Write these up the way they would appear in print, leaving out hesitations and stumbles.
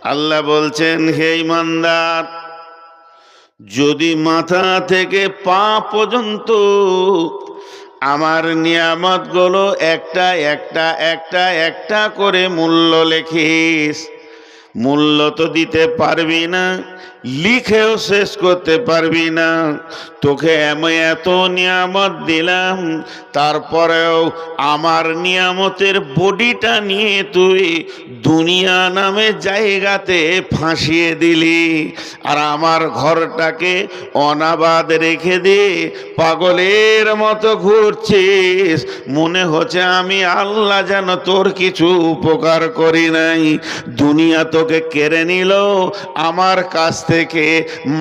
আল্লাহ বলছেন, হে ঈমানদার, যদি মাথা থেকে পা পর্যন্ত আমার নিয়ামতগুলো একটা একটা একটা একটা করে মূল্য লেখিস, মূল্য তো দিতে পারবি না, লিখেও শেষ করতে পারবি না। তোকে আমি এত নিয়ামত দিলাম, তারপরেও আমার নিয়ামতের বডিটা নিয়ে তুই দুনিয়া নামে জায়গাতে ফাঁসিয়ে দিলি, আর আমার ঘরটাকে অনাবাদ রেখে দিয়ে পাগলের মতো ঘুরছিস। মনে হচ্ছে আমি আল্লাহ যেন তোর কিছু উপকার করি নাই। দুনিয়া তোকে কেড়ে নিল আমার কাছ থেকে।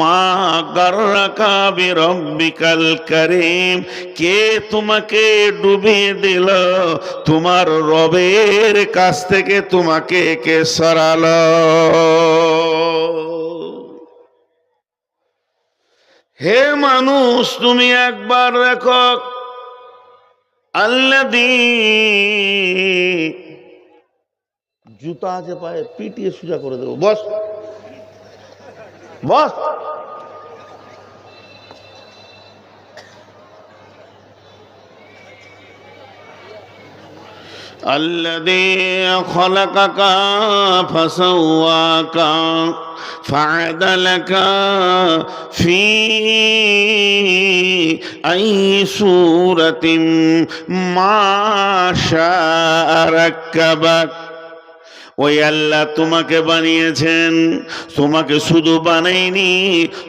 মা গাররাকা বিরব্বিকাল কারীম, কে তোমাকে ডুবিয়ে দিল? তোমার রবের কাছ থেকে তোমাকে কে সরালো? হে মানুষ, তুমি একবার দেখো, আল্লাযী, জুতা আছে পায়ে, পিটিয়ে সোজা করে দেবো। বস বস। الذي خلقك فسواك فعدلك في أي صورة ما شاء ركبك। ওই আল্লাহ তোমাকে বানিয়েছেন, তোমাকে শুধু বানাইনি,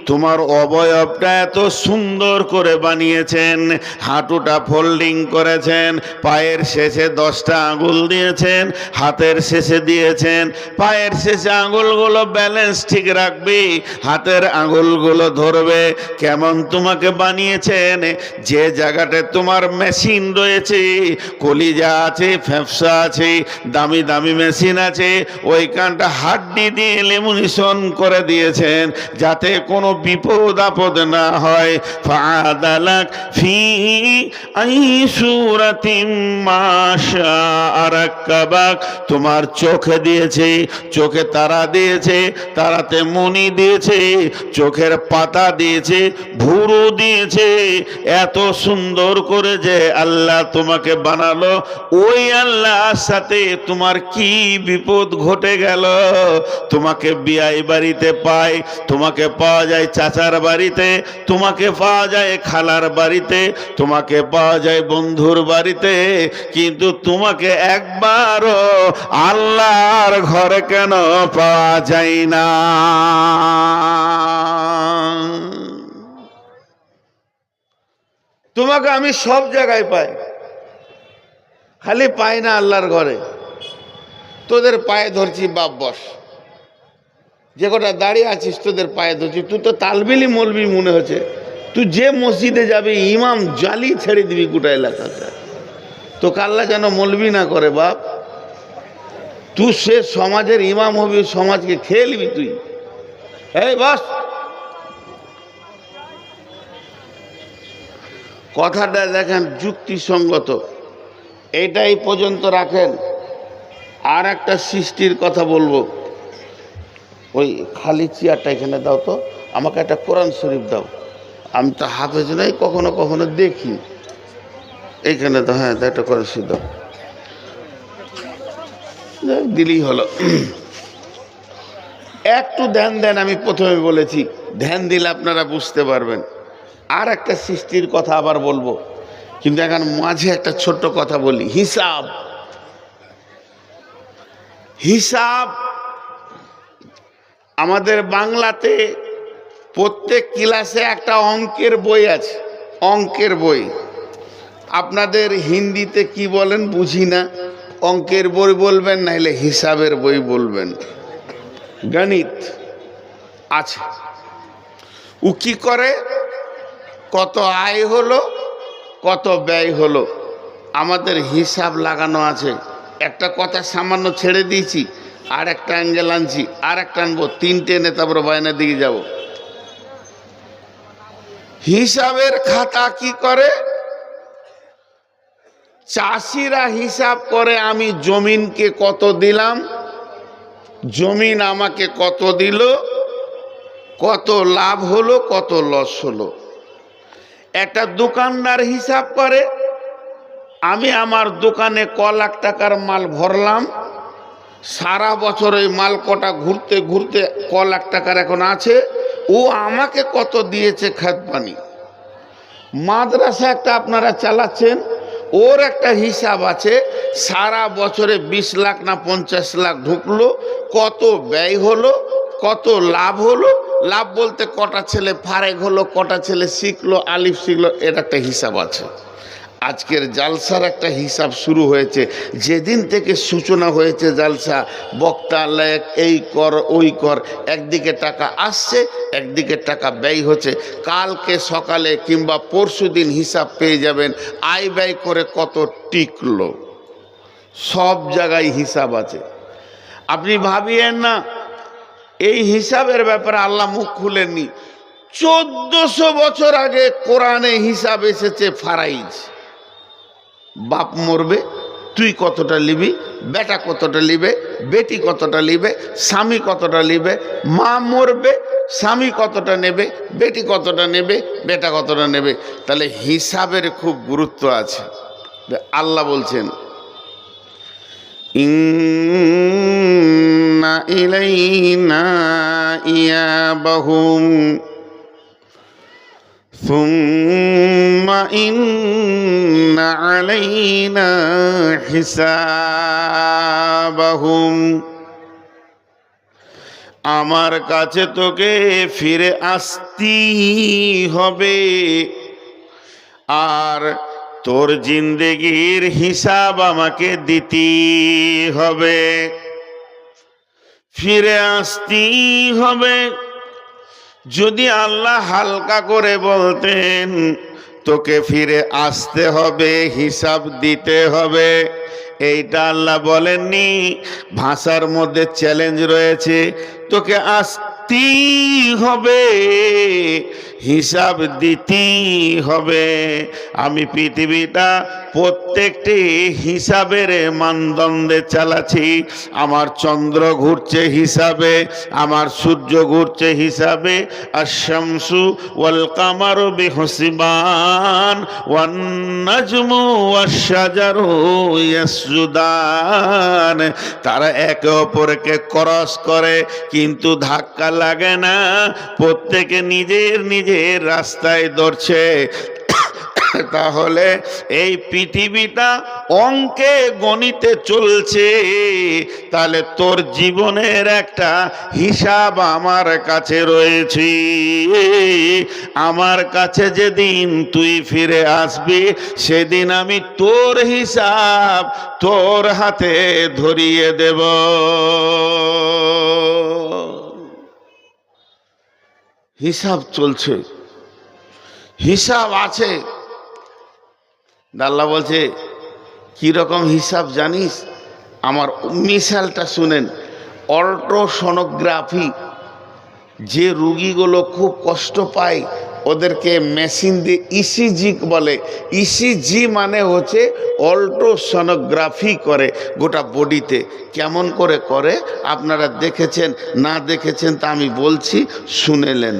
তোমার অবয়বটা এত সুন্দর করে বানিয়েছেন। হাঁটুটা ফোল্ডিং করেছেন, পায়ের শেষে 10টা আঙুল দিয়েছেন, হাতের শেষে দিয়েছেন। পায়ের শেষে আঙুলগুলো ব্যালেন্স ঠিক রাখবি, হাতের আঙুলগুলো ধরবে। কেমন তোমাকে বানিয়েছেন? যে জায়গাটায় তোমার মেশিন রয়েছে, কলিজা আছে, ফ্যাপসা আছে, দামি দামি মেশিন আছে, ওইখানটা হাড্ডি দিয়ে লেমিনেশন করে দিয়েছেন যাতে কোনো বিপদ আপদ না হয়। ফাদালাক ফি আই সূরাতিম মা শাআ রাক্কাবাক, তোমার চোখে দিয়েছে, চোখে তারা দিয়েছে, তারাতে মণি দিয়েছে, চোখের পাতা দিয়েছে, ভুরু দিয়েছে। এত সুন্দর করে যে আল্লাহ তোমাকে বানালো, ওই আল্লাহর সাথে তোমার কি বিপদ ঘটে গেল? তোমাকে বিয়াই বাড়িতে পায়, তোমাকে পাওয়া যায় চাচার বাড়িতে, তোমাকে পাওয়া যায় খালার বাড়িতে, তোমাকে পাওয়া যায় বন্ধুর বাড়িতে, কিন্তু তোমাকে একবারও আল্লাহর ঘরে কেন পাওয়া যায় না? তোমাকে আমি সব জায়গায় পাই, খালি পাই না আল্লাহর ঘরে। তোদের পায়ে ধরছি, বাপ বস। যে কটা দাঁড়িয়ে আছিস তোদের পায়ে ধরছি। তুই তো তালবিলি মলবি মনে হচ্ছে। তুই যে মসজিদে যাবি ইমাম জালি ছেড়ে দিবি গোটা এলাকাতে। তো আল্লাহ যেন মলবি না করে বাপ। তুই সে সমাজের ইমাম হবি, সমাজকে খেয়ে নিবি তুই। এই বস। কথাটা দেখেন যুক্তিসঙ্গত, এইটাই পর্যন্ত রাখেন। আর একটা সৃষ্টির কথা বলবো। ওই খালি চেয়ারটা এখানে দাও তো, আমাকে একটা কোরআন শরীফ দাও। আমি তো হাফেজ নাই, কখনো কখনো দেখি। এইখানে তো, হ্যাঁ একটা কোরআন শরীফ দাও, দিলেই হলো। একটু ধ্যান দেন, আমি প্রথমে বলেছি ধ্যান দিলে আপনারা বুঝতে পারবেন। আর একটা সৃষ্টির কথা আবার বলবো, কিন্তু এখন মাঝে একটা ছোট্ট কথা বলি। হিসাব, হিসাব আমাদের বাংলাতে প্রত্যেক ক্লাসে একটা অঙ্কের বই আছে, অঙ্কের বই। আপনাদের হিন্দিতে কি বলেন বুঝি না, অঙ্কের বই বলবেন নাইলে হিসাবের বই বলবেন। গণিত আছে। ও কি করে? কত আয় হলো, কত ব্যয় হলো, আমাদের হিসাব লাগানো আছে। একটা কথা সামান্য ছেড়ে দিয়েছি, আর একটা অ্যাঙ্গেল আনছি, আর একটা আনবো, 3টে এনে তারপরে বায়নার দিকে যাব। হিসাবের খাতা কি করে? চাষিরা হিসাব করে আমি জমিনকে কত দিলাম, জমিন আমাকে কত দিল, কত লাভ হলো, কত লস হলো। একটা দোকানদার হিসাব করে, আমি আমার দোকানে ক লাখ টাকার মাল ভরলাম, সারা বছর ওই মাল কটা ঘুরতে ঘুরতে ক লাখ টাকার এখন আছে, ও আমাকে কত দিয়েছে খাত পানি। মাদ্রাসা একটা আপনারা চালাচ্ছেন, ওর একটা হিসাব আছে, সারা বছরে 20 লাখ না 50 লাখ ঢুকলো, কত ব্যয় হলো, কত লাভ হলো। লাভ বলতে কটা ছেলে ফারেক হলো, কটা ছেলে শিখলো, আলিফ শিখলো, এর একটা হিসাব আছে। আজকের জালসার একটা হিসাব শুরু হয়েছে। যেদিন থেকে সূচনা হয়েছে জালসা, বক্তা লেখ, এই কর ওই কর, একদিকে টাকা আসছে, একদিকে টাকা ব্যয় হচ্ছে। কালকে সকালে কিংবা পরশু দিন হিসাব পেয়ে যাবেন, আয় ব্যয় করে কত টিকলো। সব জায়গায় হিসাব আছে। আপনি ভাবিয়েন না এই হিসাবের ব্যাপারে আল্লাহ মুখ খুলেননি। 1400 বছর আগে কোরআনে হিসাব এসেছে ফারাইজ। বাপ মরবে, তুই কতটা নিবি, বেটা কতটা নিবে, বেটি কতটা নিবে, স্বামী কতটা নিবে, মা মরবে, স্বামী কতটা নেবে, বেটি কতটা নেবে, বেটা কতটা নেবে। তাহলে হিসাবের খুব গুরুত্ব আছে। আল্লাহ বলছেন, ইন্না ইলাইনা ইয়াবাহুম সুম্মা ইন্না আলাইনা হিসাবাহুম। আমার কাছে তোকে ফিরে আসতেই হবে, আর তোর জিন্দেগির হিসাব আমাকে দিতেই হবে, ফিরে আসতেই হবে। যদি আল্লাহ হালকা করে বলতেন তোকে ফিরে আসতে হবে, হিসাব দিতে হবে, এইটা আল্লাহ বলেননি। ভাষার মধ্যে চ্যালেঞ্জ রয়েছে, তোকে আসতেই হবে, হিসাব দিতেই হবে। আমি পৃথিবীটা প্রত্যেকটি হিসাবের মানদণ্ডে চালাচ্ছি। আমার চন্দ্র ঘুরছে হিসাবে, আমার সূর্য ঘুরছে হিসাবে। আশ-শামসু ওয়াল কামারু বিহুসবান ওয়ান নাজমু ওয়াশ-শাজারু ইয়াসজুদান। তারা একে অপরকে ক্রস করে কিন্তু ধাক্কা লাগে না, প্রত্যেকে নিজের নিজের রাস্তায় দৌড়ছে। তাহলে এই পৃথিবীটা অঙ্কে গণিতে চলছে, তাহলে তোর জীবনের একটা হিসাব আমার কাছে রয়েছে। আমার কাছে যেদিন তুই ফিরে আসবি, সেদিন আমি তোর হিসাব তোর হাতে ধরিয়ে দেব। হিসাব চলছে, হিসাব আছে। আল্লাহ বলছে কি রকম হিসাব জানিস? আমার মিসালটা শুনেন। অল্ট্রাসোনোগ্রাফি, যে রুগীগুলো খুব কষ্ট পায় ওদেরকে মেশিন দিয়ে ইসিজি বলে। ইসিজি মানে হচ্ছে অল্ট্রাসোনোগ্রাফি করে গোটা বডিতে। কেমন করে করে আপনারা দেখেছেন না দেখেছেন তা আমি বলছি, শুনেলেন।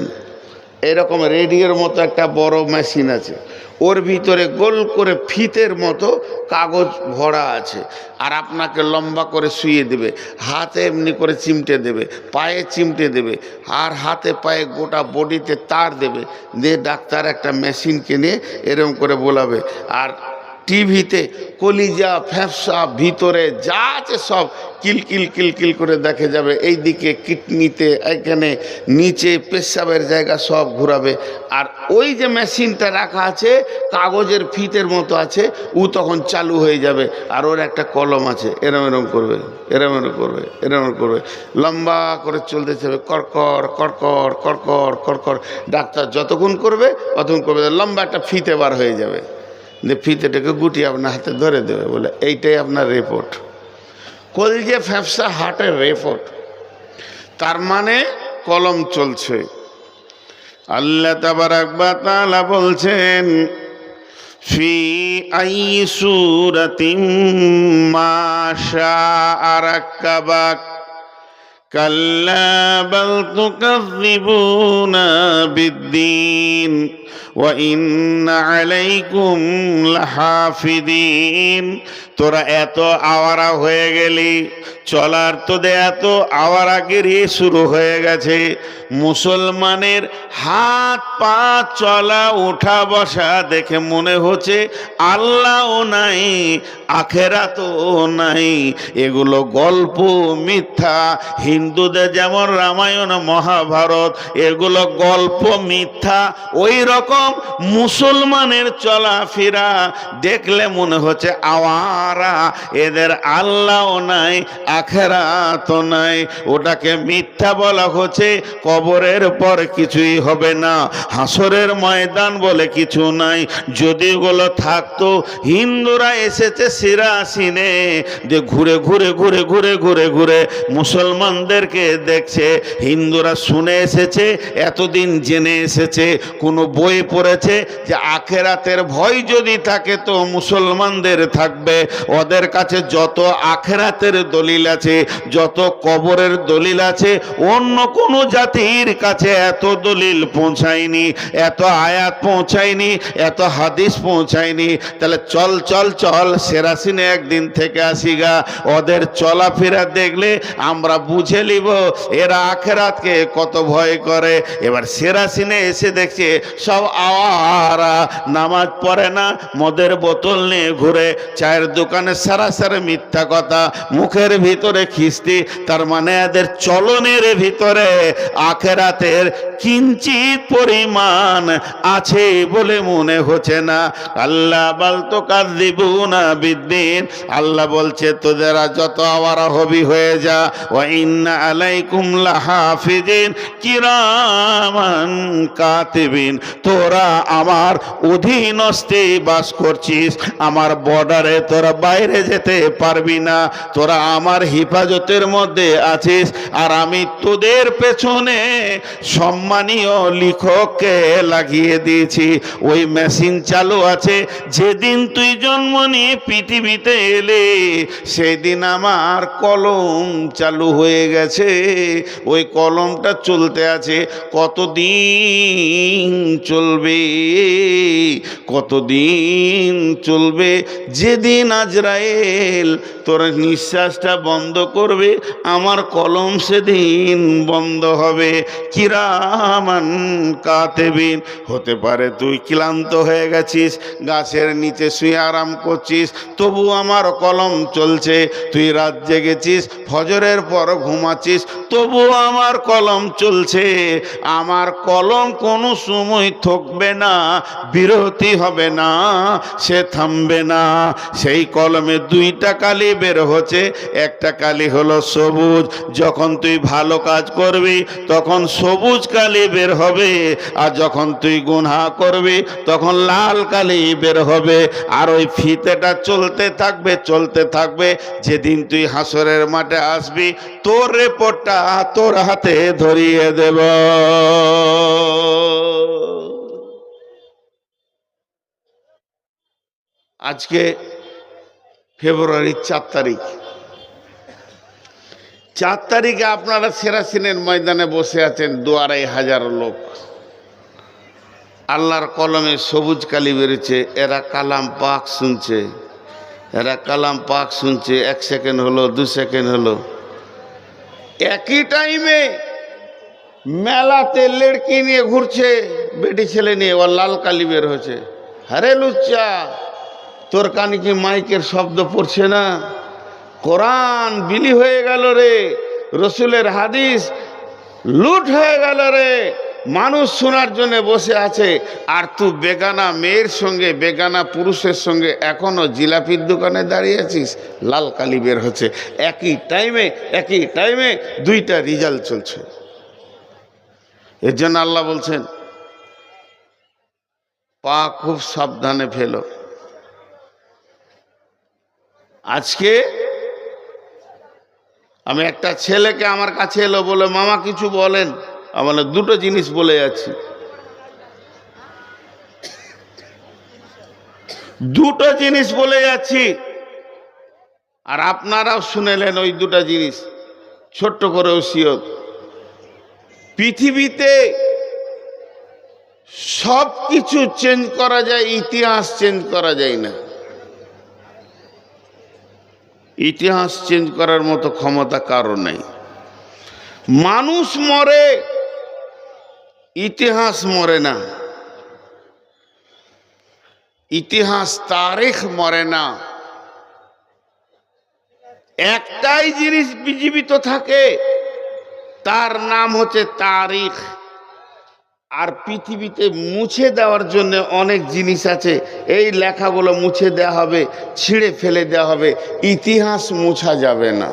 এরকম রেডিওর মতো একটা বড় মেশিন আছে, ওর ভিতরে গোল করে ফিতের মতো কাগজ ভরা আছে, আর আপনাকে লম্বা করে শুইয়ে দেবে, হাতে এমনি করে চিমটে দেবে, পায়ে চিমটে দেবে, আর হাতে পায়ে গোটা বডিতে তার দেবে, দিয়ে ডাক্তার একটা মেশিন কিনে এরকম করে বলাবে। আর টিভিতে কলিজা ফ্যাপসা ভিতরে যা আছে সব কিলকিল কিলকিল করে দেখে যাবে। এই দিকে কিডনিতে, এখানে নিচে পেশাবের জায়গা সব ঘুরাবে। আর ওই যে মেশিনটা রাখা আছে কাগজের ফিতের মতো আছে, ও তখন চালু হয়ে যাবে। আর ওর একটা কলম আছে, এরম এরম করবে, এরম এরম করবে, এরম করবে, লম্বা করে চলতে যাবে, কড়কড় কড়কড় কড়কড় কড়কড়। ডাক্তার যতক্ষণ করবে ততক্ষণ করবে, লম্বা একটা ফিতে বার হয়ে যাবে, যে ফিতেটাকে গুটিয়ে আপনার হাতে ধরে দেবে, বলে এইটাই আপনার রিপোর্ট। কলজে ফ্যাপসা হার্টের রিপোর্ট। তার মানে কলম চলছে। আল্লাহ তাবারাক ওয়া তাআলা বলছেন, ফি আই সূরাতিন মা শাআ রাক্কাবাক। কাল্লা বাল তুকাযযিবুনা বিদ্দীন ওয়া ইন্না আলাইকুম লাহাফিদিন। তোরা এত আওয়ারা হয়ে গেলি, চলার তোদের এত আওয়ারাগিরি শুরু হয়ে গেছে। মুসলমানের হাত পা চলা ওঠা বসা দেখে মনে হচ্ছে আল্লাহও নাই, আখেরাতও নাই। এগুলো গল্প, মিথ্যা। হিন্দুদের যেমন রামায়ণ মহাভারত, এগুলো গল্প, মিথ্যা। ওই রকম মুসলমানের চলাফেরা দেখলে মনে হচ্ছে আওয়ারা, এদের আল্লাহও নাই, আখেরাতও নাই। ওটাকে মিথ্যা বলা হচ্ছে। কবরের পর কিছুই হবে না, হাসরের ময়দান বলে কিছু নাই। যদি ওগুলো থাকতো, হিন্দুরা এসেছে সিরাসিনে যে ঘুরে ঘুরে ঘুরে ঘুরে ঘুরে ঘুরে মুসলমানদেরকে দেখছে। হিন্দুরা শুনে এসেছে, এতদিন জেনে এসেছে, কোনো বই পড়েছে যে আখেরাতের ভয় যদি থাকে তো মুসলমানদের থাকবে। ওদের কাছে যত আখেরাতের দলিল আছে, যত কবরের দলিল আছে, অন্য কোনো জাতির কাছে এত দলিল পৌঁছায়নি, এত আয়াত পৌঁছায়নি, এত হাদিস পৌঁছায়নি। তাহলে চল চল চল সেরাসিনে একদিন থেকে আসিগা। ওদের চলাফেরা দেখলে আমরা বুঝে নিব এরা আখেরাতকে কত ভয় করে। এবার সেরাসিনে এসে দেখছে সব আওয়ারা, নামাজ পড়ে না, মদের বোতল নিয়ে ঘুরে, চায়ের দোকানে সারাসারি মিথ্যা কথা, মুখের ভিতরে খিস্তি। তার মানে এদের চলনের ভিতরে আখেরাতের কিঞ্চিত পরিমাণ আছে বলে মনে হচ্ছে না। আল্লাহ বাল তুকাযযিবুনা বিদ্দীন। আল্লাহ বলছে তোদেরা যত আওয়ারা হবি হয়ে যা। ওয়া ইন্না আলাইকুম লাহাফিজিন কিরামান কাতিবিন। তোরা আমার অধীনস্থে বাস করছিস, আমার বর্ডারে তোরা বাইরে যেতে পারবি না, তোরা আমার হেফাজতের মধ্যে আছিস। আর আমি তোদের পেছনে সম্মানীয় লিখককে লাগিয়ে দিয়েছি, ওই মেশিন চালু আছে। যেদিন তুই জন্ম নিয়ে পৃথিবীতে এলে সেদিন আমার কলম চালু হয়ে গেছে, ওই কলমটা চলতে আছে। কতদিন চলবে, কতদিন চলবে? যেদিন আজরাইল তোর নিঃশ্বাসটা বন্ধ করবে, আমার কলম সেদিন বন্ধ হবে। কিরামান কাতিবিন। হতে পারে তুই ক্লান্ত হয়ে গেছিস, গাছের নিচে শুয়ে আরাম করছিস, তবু আমার কলম চলছে। তুই রাত জেগেছিস, ফজরের পর ঘুমাচ্ছিস, তবু আমার কলম চলছে। আমার কলম কোনো সময় থকবে না, বিরতি হবে না, সে থামবে না। সেই কলমে দুইটা কালি বের হচ্ছে, একটা কালি হলো সবুজ। যখন তুই ভালো কাজ করবি তখন সবুজ কালি বের হবে, আর যখন তুই গুনাহ করবি তখন লাল কালি বের হবে। আর ওই ফিতেটা চলতে থাকবে, চলতে থাকবে। যেদিন তুই হাসরের মাঠে আসবি, তোর রিপোর্টটা তোর হাতে ধরিয়ে দেব। আজকে ফেব্রুয়ারির 4 তারিখ। 4 তারিখে আপনারা সেরাসিনের ময়দানে বসে আছেন 2,500 লোক। আল্লাহর কলমে সবুজ কালি বেরিয়েছে, এরা কালাম পাক শুনছে, এরা কালাম পাক শুনছে। 1 সেকেন্ড হলো, 2 সেকেন্ড হলো। একই টাইমে মেলাতে লড়কি নিয়ে ঘুরছে, বেটি ছেলে নিয়ে, ওর লাল কালি বের হয়েছে। আরে লুচ্চা, তোর কানে কি মাইকের শব্দ পড়ছে না? কোরআন বিলি হয়ে গেল রে, রসুলের হাদিস লুট হয়ে গেল রে। মানুষ শোনার জন্য বসে আছে, আর তুই বেগানা মেয়ের সঙ্গে, বেগানা পুরুষের সঙ্গে এখনো জিলাপির দোকানে দাঁড়িয়ে আছিস। লাল কালি বের হচ্ছে। একই টাইমে দুইটা রেজাল্ট চলছে। এর জন্য আল্লাহ বলছেন পা খুব সাবধানে ফেলো। আজকে আমি একটা ছেলেকে আমার কাছে এলো, বলে মামা কিছু বলেন। আমার দুটো জিনিস বলে যাচ্ছি, দুটো জিনিস বলে যাচ্ছি, আর আপনারাও শুনেলেন ওই দুটো জিনিস। ছোট্ট করে ওসিয়ত, পৃথিবীতে সব কিছু চেঞ্জ করা যায়, ইতিহাস চেঞ্জ করা যায় না। ইতিহাস চেঞ্জ করার মতো ক্ষমতা কারো নেই। মানুষ মরে, ইতিহাস মরে না। ইতিহাস তারিখ মরে না। একটাই জিনিস জীবিত থাকে, তার নাম হচ্ছে তারিখ। আর পৃথিবীতে মুছে দেওয়ার জন্য অনেক জিনিস আছে, এই লেখাগুলো মুছে দেওয়া হবে, ছিঁড়ে ফেলে দেওয়া হবে, ইতিহাস মুছা যাবে না।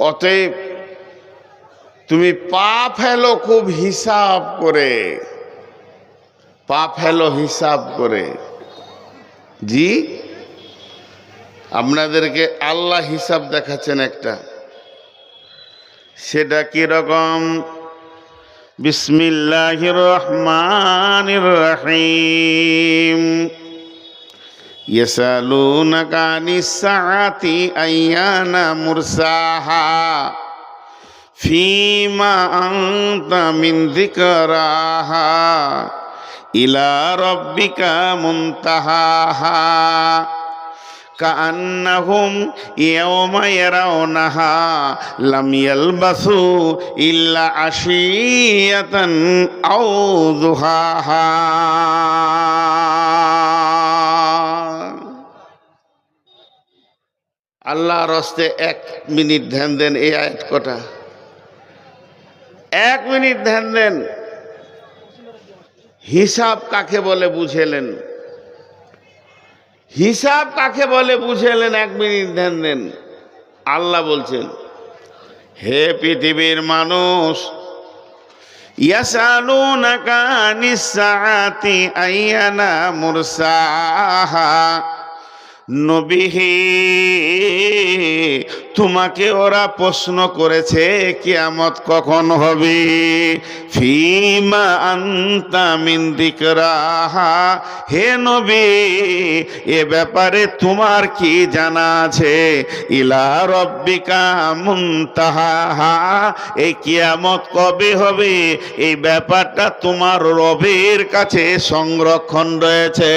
অতএব তুমি পা ফেলো খুব হিসাব করে, পা ফেলো হিসাব করে। জি, আপনাদেরকে আল্লাহ হিসাব দেখাচ্ছেন একটা, সেটা কি রকম? বিসমিল্লাহির রহমানির রহিম। ইয়াসালুনাকা আনিস সাআতি আইয়ানা মুরসাহা ফীমা আনতা মিন যিকরাহা ইলা রাব্বিকা মুনতাহাহা কাআন্নাহুম ইয়াওমা ইয়ারাউনাহা লাম ইয়ালবাসু ইল্লা আশিয়াতান আও দুহাহা। আল্লাহর হস্তে 1 মিনিট ধ্যান দেন। এই আয়াত কটা 1 মিনিট ধ্যান দেন। হিসাব কাকে বলে বুঝেলেন? হিসাব কাকে বলে বুঝেলেন? 1 মিনিট ধ্যান দেন। আল্লাহ বলছেন, হে পৃথিবীর মানুষ, ইয়াসালুনাকা আনিস সাআতি আইয়ানা মুরসাহা, নবী হে, তোমাকে ওরা প্রশ্ন করেছে কিয়ামত কখন হবে। ফীমা আনতা মিন যিকরাহা, হে নবী, এ ব্যাপারে তোমার কি জানা আছে? ইলা রাব্বিকা মুনতাহাহা, এই কিয়ামত কবে হবে এই ব্যাপারটা তোমার রবের কাছে সংরক্ষণ রয়েছে।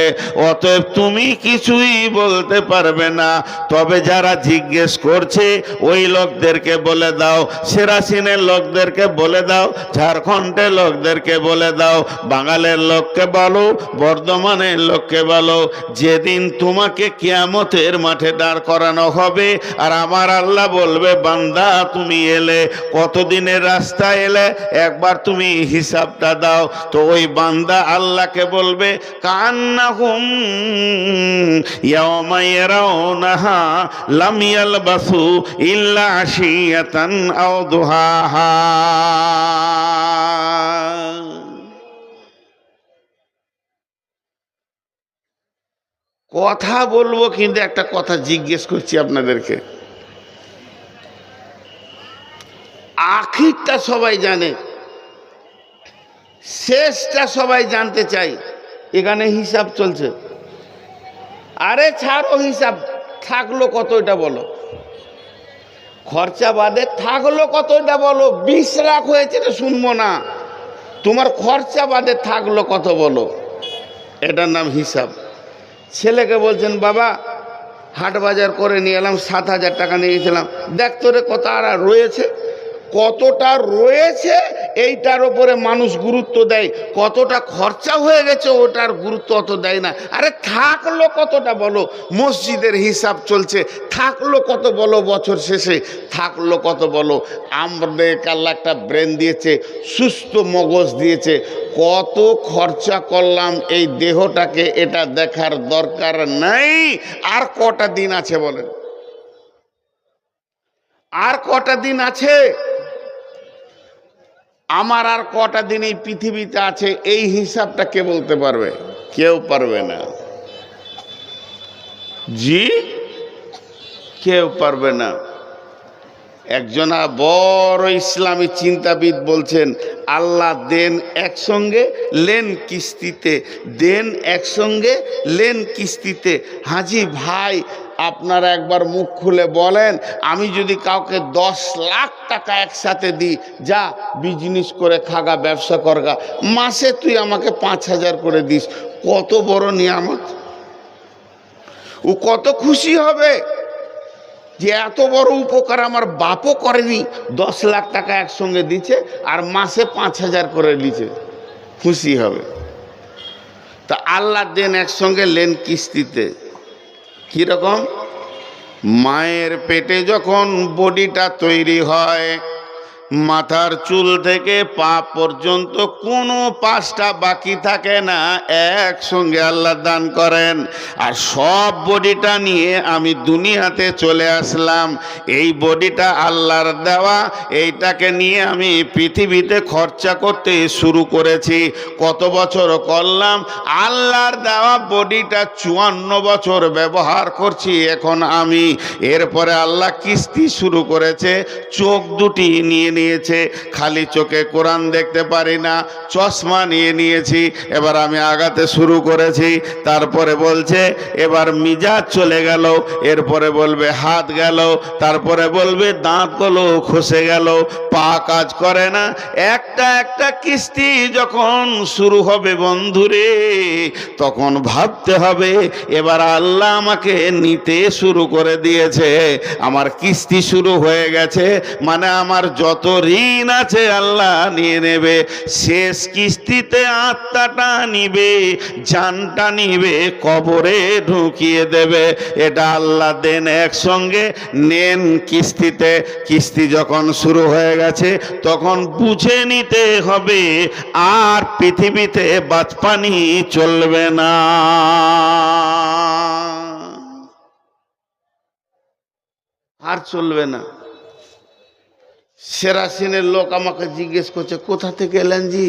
অতএব তুমি কিছুই বলতে পারবে না। তবে যারা জিজ্ঞেস করছে ওই লোকদেরকে বলে দাও, সিরাসিনের লোকদেরকে বলে দাও, ঝাড়খণ্ডের লোকদেরকে বলে দাও, বাঙালের লোককে বলো, বর্ধমানের লোককে বলো, যেদিন তোমাকে কিয়ামতের মাঠে দাঁড় করানো হবে আর আমার আল্লাহ বলবে, বান্দা তুমি এলে, কতদিনের রাস্তা এলে, একবার তুমি হিসাবটা দাও। তো ওই বান্দা আল্লাহকে বলবে, কান্নাহুম ইয়াওমা ইয়ারাউনাহা লাম ইয়ালবাসু ইল্লা আশিয়াতান আও দুহাহা। কথা বলবো, কিন্তু একটা কথা জিজ্ঞেস করছি আপনাদেরকে। আখিরটা সবাই জানে, শেষটা সবাই জানতে চাই। এখানে হিসাব চলছে। আরে ছাড়ো হিসাব, থাকলো কত এটা বলো। খরচা বাদে থাকলো কত এটা বলো। 20 লাখ হয়েছে এটা শুনবো না, তোমার খরচা বাদে থাকলো কত বলো। এটার নাম হিসাব। ছেলেকে বলছেন, বাবা হাট বাজার করে নিয়ে এলাম, 7,000 টাকা নিয়ে গেছিলাম, দেখ তোরে কত আর রয়েছে। কতটা রয়েছে এইটার ওপরে মানুষ গুরুত্ব দেয়, কতটা খরচা হয়ে গেছে ওটার গুরুত্ব অত দেয় না। আরে থাকলো কতটা বলো। মসজিদের হিসাব চলছে, থাকলো কত বলো। বছর শেষে থাকলো কত বলো। আমাদের আল্লাহ একটা ব্রেন দিয়েছে, সুস্থ মগজ দিয়েছে, কত খরচা করলাম এই দেহটাকে, এটা দেখার দরকার নাই। আর কটা দিন আছে বলেন? আর কটা দিন আছে? আমার আর কটা দিন এই পৃথিবীতে আছে, এই হিসাবটা কে বলতে পারবে? কেউ পারবে না। জি, কেউ পারবে না। একজন বড় ইসলামী চিন্তাবিদ বলছেন, আল্লাহ দেন একসঙ্গে, লেন কিস্তিতে, দেন একসঙ্গে, লেন কিস্তিতে। হাজি ভাই আপনারা একবার মুখ খুলে বলেন, আমি যদি কাউকে 10 লাখ টাকা একসাথে দিই, যা বিজনেস করে খাগা, ব্যবসা করগা, মাসে তুই আমাকে 5,000 করে দিস, কত বড় নিয়ামত! ও কত খুশি হবে যে এত বড় উপকার আমার বাপও করেনি। 10 লাখ টাকা একসঙ্গে দিচ্ছে আর মাসে 5,000 করে দিচ্ছে, খুশি হবে। তা আল্লাহ দেন একসঙ্গে, লেন কিস্তিতে। কীরকম? মায়ের পেটে যখন বডিটা তৈরি হয়, মাথার চুল থেকে পা পর্যন্ত কোনো পাশটা বাকি থাকে না, একসঙ্গে আল্লাহ দান করেন। আর সব বডিটা নিয়ে আমি দুনিয়াতে চলে আসলাম। এই বডিটা আল্লাহর দেওয়া, এইটাকে নিয়ে আমি পৃথিবীতে খরচা করতে শুরু করেছি। কত বছর করলাম? আল্লাহর দেওয়া বডিটা 54 বছর ব্যবহার করছি এখন আমি। এরপরে আল্লাহ কিস্তি শুরু করেছে। চোখ দুটি নিয়ে নিয়েছে, খালি চোখে কোরআন দেখতে পারি না, চশমা নিয়ে নিয়েছি। এবার আমি আগাতে শুরু করেছি। তারপরে বলছে এবার মিজাজ চলে গেল, এরপরে বলবে হাত গেল, তারপরে বলবে দাঁতগুলো খসে গেল, পা কাজ করে না। একটা একটা কিস্তি যখন শুরু হবে বন্ধুরে, তখন ভাবতে হবে এবার আল্লাহ আমাকে নিতে শুরু করে দিয়েছে, আমার কিস্তি শুরু হয়ে গেছে, মানে আমার যত ঋণ আছে আল্লাহ নিয়ে নেবে। শেষ কিস্তিতে আত্মাটা নিবে, জানটা নিবে, কবরে ঢুকিয়ে দেবে। এটা আল্লাহ দেন একসঙ্গে, নেন কিস্তিতে। কিস্তি যখন শুরু হয়ে গেছে তখন বুঝে নিতে হবে আর পৃথিবীতে বাঁচপানি চলবে না। আর চলবে না। সেরাসিনের লোক আমাকে জিজ্ঞেস করছে, কোথা থেকে এলেন জি?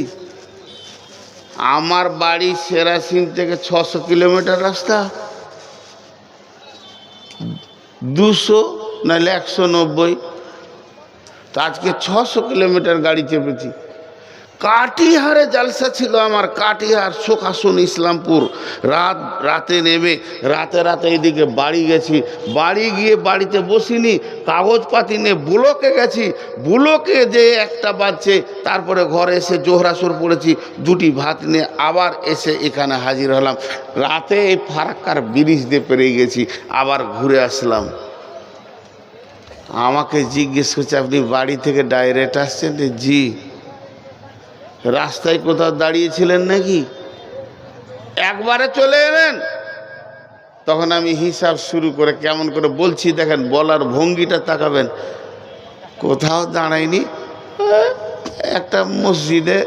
আমার বাড়ি সেরাসিন থেকে 600 কিলোমিটার রাস্তা, 200 নাহলে 190। তো আজকে 600 কিলোমিটার গাড়ি চেপেছি। কাটিহারে জালসা ছিল আমার, কাটিহার শোকাসন ইসলামপুর। রাতে নেমে রাতে এদিকে বাড়ি গেছি। বাড়ি গিয়ে বাড়িতে বসিনি, কাগজপাতি নিয়ে বুলকে গেছি। বুলকে যে 1টা বাজছে, তারপরে ঘরে এসে জোহরাসর পড়েছি, 2টি ভাত নিয়ে আবার এসে এখানে হাজির হলাম। রাতে এই ফারাক্কার ব্রিজ দিয়ে পেরিয়ে গেছি, আবার ঘুরে আসলাম। আমাকে জিজ্ঞেস করছে, আপনি বাড়ি থেকে ডাইরেক্ট আসছেন? জি। রাস্তায় কোথাও দাঁড়িয়েছিলেন নাকি? একবারে চলে এলেন? তখন আমি হিসাব শুরু করে কেমন করে বলছি দেখেন, বলার ভঙ্গিটা তাকাবেন। কোথাও দাঁড়াইনি, একটা মসজিদে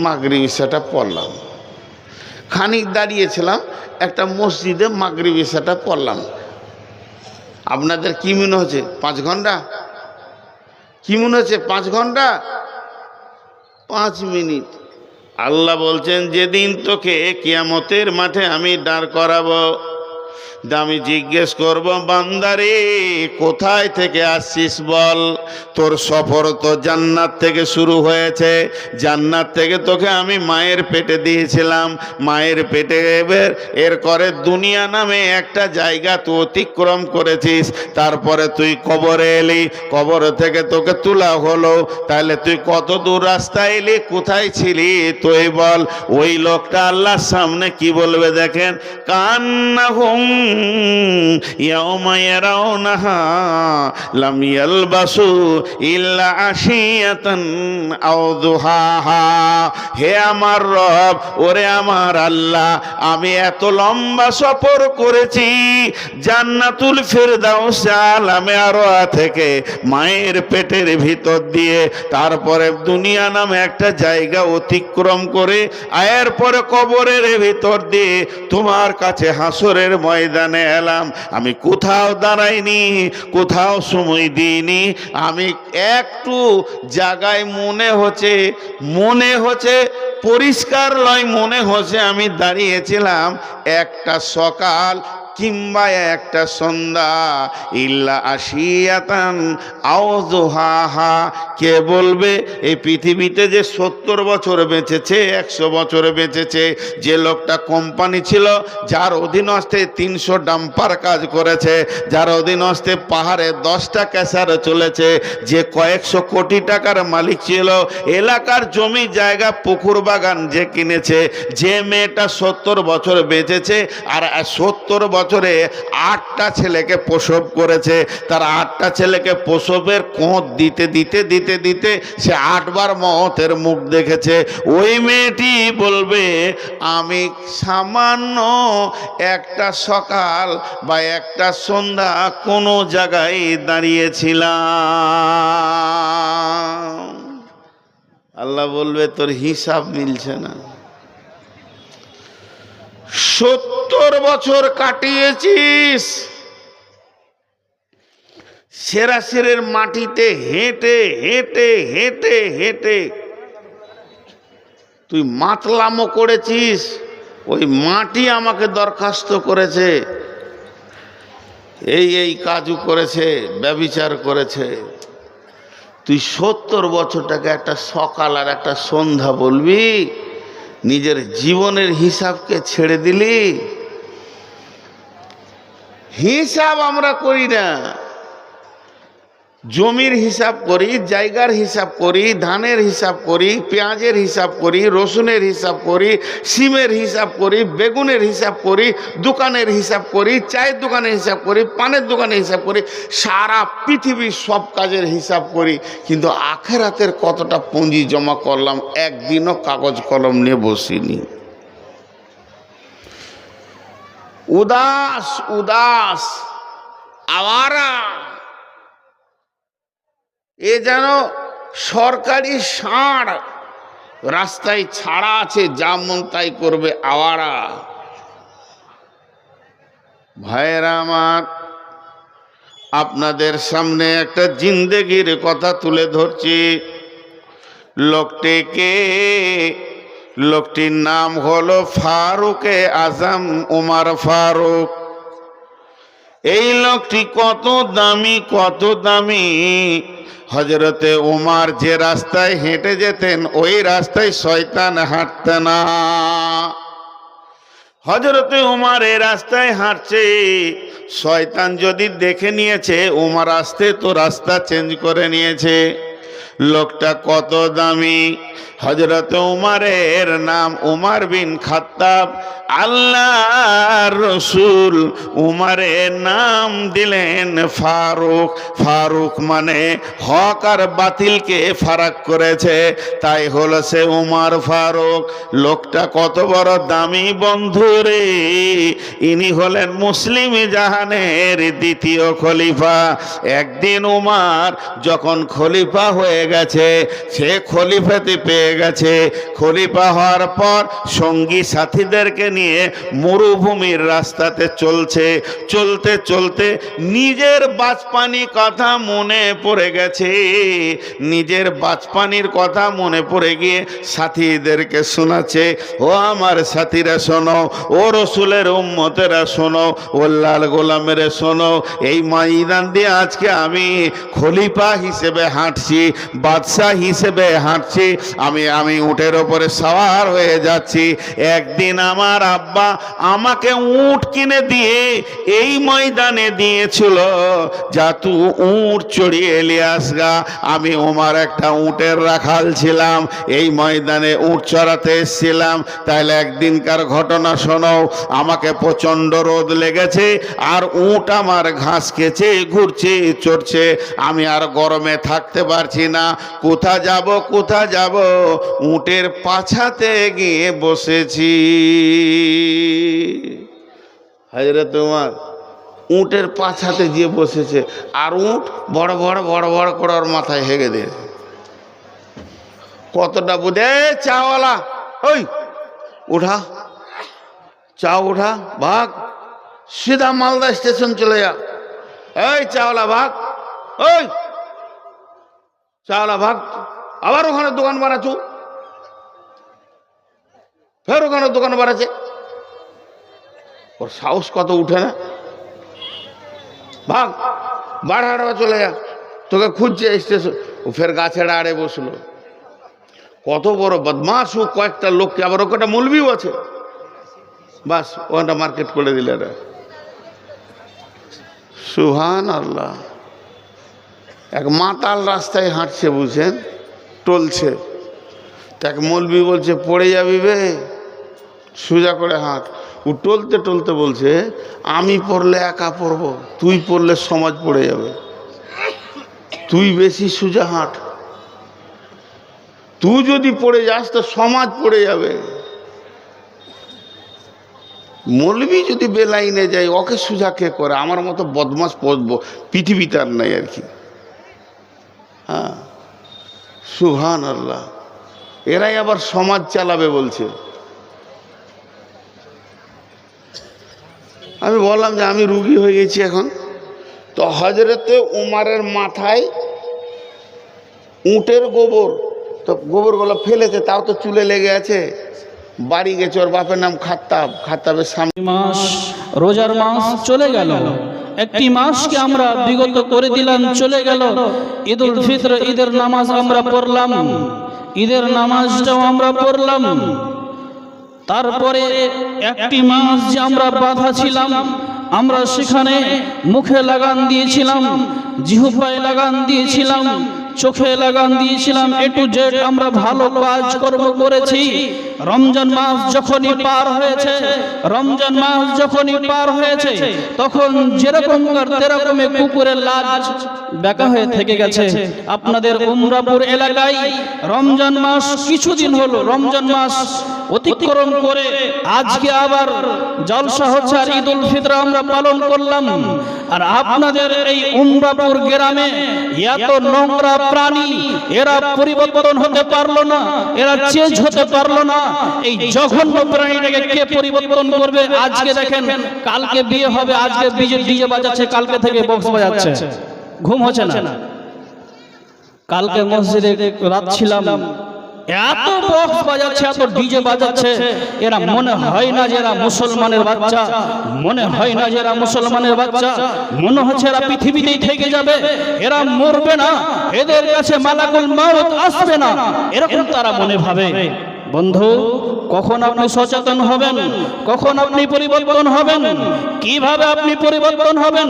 মাগরিব ইশাটা পড়লাম। খানিক দাঁড়িয়েছিলাম, একটা মসজিদে মাগরিব ইশাটা পড়লাম। আপনাদের কি মনে হচ্ছে 5 ঘন্টা? কি মনে হচ্ছে 5 ঘন্টা? 5 মিনিট। আল্লাহ বলছেন, যেদিন তোকে কিয়ামতের মাঠে আমি দাঁড় করাবো, আমি জিজ্ঞেস করব, বান্দারে কোথায় থেকে আসছিস বল? তোর সফর তো জান্নাত থেকে শুরু হয়েছে। জান্নাত থেকে তোকে আমি মায়ের পেটে দিয়েছিলাম, মায়ের পেটে এর করে দুনিয়া নামে একটা জায়গা তুই অতিক্রম করেছিস। তারপরে তুই কবরে এলি, কবর থেকে তোকে তোলা হলো। তাহলে তুই কত দূর রাস্তা এলি, কোথায় ছিলি তুই বল? ওই লোকটা আল্লাহর সামনে কি বলবে দেখেন, কান্নাহুম ইয়াউমা ইয়ারাউনাহা লাম ইয়ালবাসু ইল্লা আশিয়াতান আও দুহাহা। হে আমার রব, ওরে আমার আল্লাহ, আমি এত লম্বা সফর করেছি জান্নাতুল ফেরদাউস আলামে আরওয়া থেকে মায়ের পেটের ভিতর দিয়ে, তারপরে দুনিয়া নামে একটা জায়গা অতিক্রম করে, আয়ের পরে কবরের ভিতর দিয়ে তোমার কাছে হাসরের ময়দানে এলাম। আমি কোথাও দাঁড়াইনি, কোথাও সময় দিইনি। আমি একটু জায়গায় মনে হচ্ছে পরিষ্কার লয়, মনে হচ্ছে আমি দাঁড়িয়েছিলাম একটা সকাল কিংবা একটা সন্ধ্যা, ইল্লা আশিয়াতান আও যুহাহা। কে বলবে এই পৃথিবীতে যে 70 বছর বেঁচেছে, 100 বছর বেঁচেছে, যে লোকটা কোম্পানি ছিল, যার অধীনস্থে 300 ডাম্পার কাজ করেছে, যার অধীনস্থে পাহাড়ে 10টা ক্যাসার চলেছে, যে কয়েকশো কোটি টাকার মালিক ছিল, এলাকার জমি জায়গা পুকুর বাগান যে কিনেছে, যে মেয়েটা 70 বছর বেঁচেছে আর 70 বছরে 8টা ছেলেকে প্রসব করেছে, তার 8টা ছেলেকে প্রসবের কোঁত দিতে দিতে দিতে দিতে সে 8 বার মওতের মুখ দেখেছে, ওই মেয়েটি বলবে আমি সামান্য একটা সকাল বা একটা সন্ধ্যা কোনো জায়গায় দাঁড়িয়েছিলাম। আল্লাহ বলবে তোর হিসাব মিলছে না। 70 বছর কাটিয়েছিস সেরাসিরের মাটিতে হেঁটে হেঁটে হেঁটে হেঁটে, তুই মাতলামো করেছিস, ওই মাটি আমাকে দরখাস্ত করেছে, এই কাজও করেছে, ব্যভিচার করেছে। তুই 70 বছরটাকে একটা সকাল আর একটা সন্ধ্যা বলবি? নিজের জীবনের হিসাবকে ছেড়ে দিলি। হিসাব আমরা করি না, জমির হিসাব করি, জায়গার হিসাব করি, ধানের হিসাব করি, পেঁয়াজের হিসাব করি, রসুনের হিসাব করি, সিমের হিসাব করি, বেগুনের হিসাব করি, দোকানের হিসাব করি, চায়ের দোকানের হিসাব করি, পানের দোকানের হিসাব করি, সারা পৃথিবীর সব কাজের হিসাব করি, কিন্তু আখেরাতের কতটা পুঁজি জমা করলাম একদিনও কাগজ কলম নিয়ে বসিনি। উদাস উদাস আওয়ারা, এ যেন সরকারি ষাঁড়, রাস্তায় ছাড়া আছে, যা মন তাই করবে, আওয়ারা। ভাইয়েরা আমার, আপনাদের সামনে একটা জিন্দেগির কথা তুলে ধরছি। লোকটির নাম হলো ফারুকে আজম, উমর ফারুক। এই লোকটি কত দামি, কত দামি। হযরতে উমর যে রাস্তায় হেঁটে যেতেন, ওই রাস্তায় শয়তান হাঁটত না। হযরতে উমর এই রাস্তায় হাঁটছে, শয়তান যদি দেখে নিয়েছে উমর আসতে, তো রাস্তা চেঞ্জ করে নিয়েছে। লোকটা কত দামি। হযরতে উমরের নাম উমর বিন খাত্তাব। আল্লাহর রাসূল উমরের নাম দিলেন ফারুক। ফারুক মানে হক আর বাতিলকে ফারাক করেছে, তাই হলো সে উমর ফারুক। লোকটা কত বড় দামি বন্ধুরে, ইনি হলেন মুসলিম জাহানের দ্বিতীয় খলিফা। একদিন উমর যখন খলিফা হয়ে গেছে, সে খলিফাতে পেয়ে গেছে, খলিফা হওয়ার পর সঙ্গী সাথীদেরকে নিয়ে মরুভূমির রাস্তাতে চলছে। চলতে চলতে নিজের বাচপানি কথা মনে পড়ে গেছে। নিজের বাচপানির কথা মনে পড়ে গিয়ে সাথীদেরকে শোনাচ্ছে, ও আমার সাথীরা শোনো, ও রসুলের উম্মতেরা শোনো, ও লাল গোলামেরা শোনো, এই ময়দান দিয়ে আজকে আমি খলিফা হিসেবে হাঁটছি, বাদশাহ হিসেবে হাঁটছি, আমি উটের ওপরে সওয়ার হয়ে যাচ্ছি। একদিন আমার আব্বা আমাকে উট কিনে দিয়ে এই ময়দানে দিয়েছিল, যা তুই উট চড়িয়ে এলিয়ে আসগা। আমি ওমার একটা উটের রাখাল ছিলাম, এই ময়দানে উট চড়াতে এসেছিলাম। তাহলে একদিনকার ঘটনা শোনো। আমাকে প্রচণ্ড রোদ লেগেছে, আর উট আমার ঘাস খেছে, ঘুরছে, চড়ছে। আমি আর গরমে থাকতে পারছি না। কোথা যাব? উটের পাছাতে গিয়ে বসেছি। হযরত উমর উটের পাছাতে গিয়ে বসেছে, আর উট বড় বড় বড় বড় করে ওর মাথায় হেগে দিয়ে কতটা বুঝে, চাওয়ালা ওই উঠা, চা উঠা, ভাগ, সিধা মালদা স্টেশন চলে যা। এই চাওয়ালা ভাগ, ওই চাওয়ালা ভাগ, আবার ওখানে দোকান বানাচ্ছ, ফের ওখানে দোকান বানাচ্ছে। ওর সাহস কত উঠে না, ভাগ বাড়াড়া চলে যা, তোকে খুঁজছে স্টেশন। ও ফের গাছের আড়ে বসলো। কত বড় বদমাশ ও, কয়েকটা লোককে, আবার ওটা মৌলবিও আছে, বাস ওটা মার্কেট করে দিলে। সুবহান আল্লাহ। এক মাতাল রাস্তায় হাঁটছে, বুঝছেন, টলছে। তাকে মৌলবি বলছে পড়ে যাবি বে, সোজা করে হাঁট। ও টলতে টলতে বলছে আমি পড়লে একা পড়বো, তুই পড়লে সমাজ পড়ে যাবে, তুই বেশি সোজা হাঁট, তুই যদি পড়ে যাস তো সমাজ পড়ে যাবে। মৌলবি যদি বেলাইনে যায় ওকে সোজা কে করে? আমার মতো বদমাস পৃথিবীতে আর নাই আর কি। হ্যাঁ, সুবহান আল্লাহ। এরাই আবার সমাজ চালাবে বলছে। আমি বললাম যে আমি রুগী হয়ে গেছি এখন। তো হজরতে উমারের মাথায় উটের গোবর, তো গোবরগুলো ফেলেছে, তাও তো চুলে লেগে আছে। বাড়ি গেছে, ওর বাপের নাম খাত্তাব, খাত্তাবের সামনে মাস, রোজার মাস চলে গেল। একটি মাসকে আমরা বিগত করে দিলাম, চলে গেল। ঈদুল ফিতর, ঈদের নামাজ আমরা পড়লাম, ঈদের নামাজটাও আমরা পড়লাম। তারপরে একটি মাস যে আমরা বাধা ছিলাম, আমরা সেখানে মুখে লাগান দিয়েছিলাম, জিহ্বায় লাগান দিয়েছিলাম, চোখে লাগান দিয়েছিলাম, এ টু জেড আমরা ভালো কাজ কর্ম করেছি। রমজান মাস যখনই পার হয়েছে, রমজান মাস যখনই পার হয়েছে, তখন যেরকম তেরকমে কুকুরের লাজ বেঁকা হয়ে থেকে গেছে। আপনাদের উমরাপুর এলাকায় রমজান মাস কিছুদিন হলো, রমজান মাস অতিক্রম করে আজকে আবার জলসা হচ্ছে আর ঈদুল ফিতর আমরা পালন করলাম। আর আপনাদের এই উমরাপুর গ্রামে এত নোংরা প্রাণী, এরা পরিবর্তন হতে পারলো না, এরা চেঞ্জ হতে পারলো না। এই জঘন্য প্রাণীটাকে কে পরিবর্তন করবে? আজকে দেখেন, কালকে বিয়ে হবে, আজকে ডিজে বাজাচ্ছে, কালকে থেকে বক্স বাজাচ্ছে, ঘুম হচ্ছে না। কালকে মসজিদে রাত ছিলাম, এত বক্স বাজাচ্ছে, এত ডিজে বাজাচ্ছে, এরা মনে হয় না যে এরা মুসলমানের বাচ্চা, মনে হয় না যে এরা মুসলমানের বাচ্চা, মনে হচ্ছে এরা পৃথিবীতেই থেকে যাবে, এরা মরবে না, এদের কাছে মালাকুল মাউত আসবে না, এরকম তারা মনে ভাবে। বন্ধু, কখন আপনি সচেতন হবেন? কখন আপনি পরিবর্তন হবেন? কিভাবে আপনি পরিবর্তন হবেন?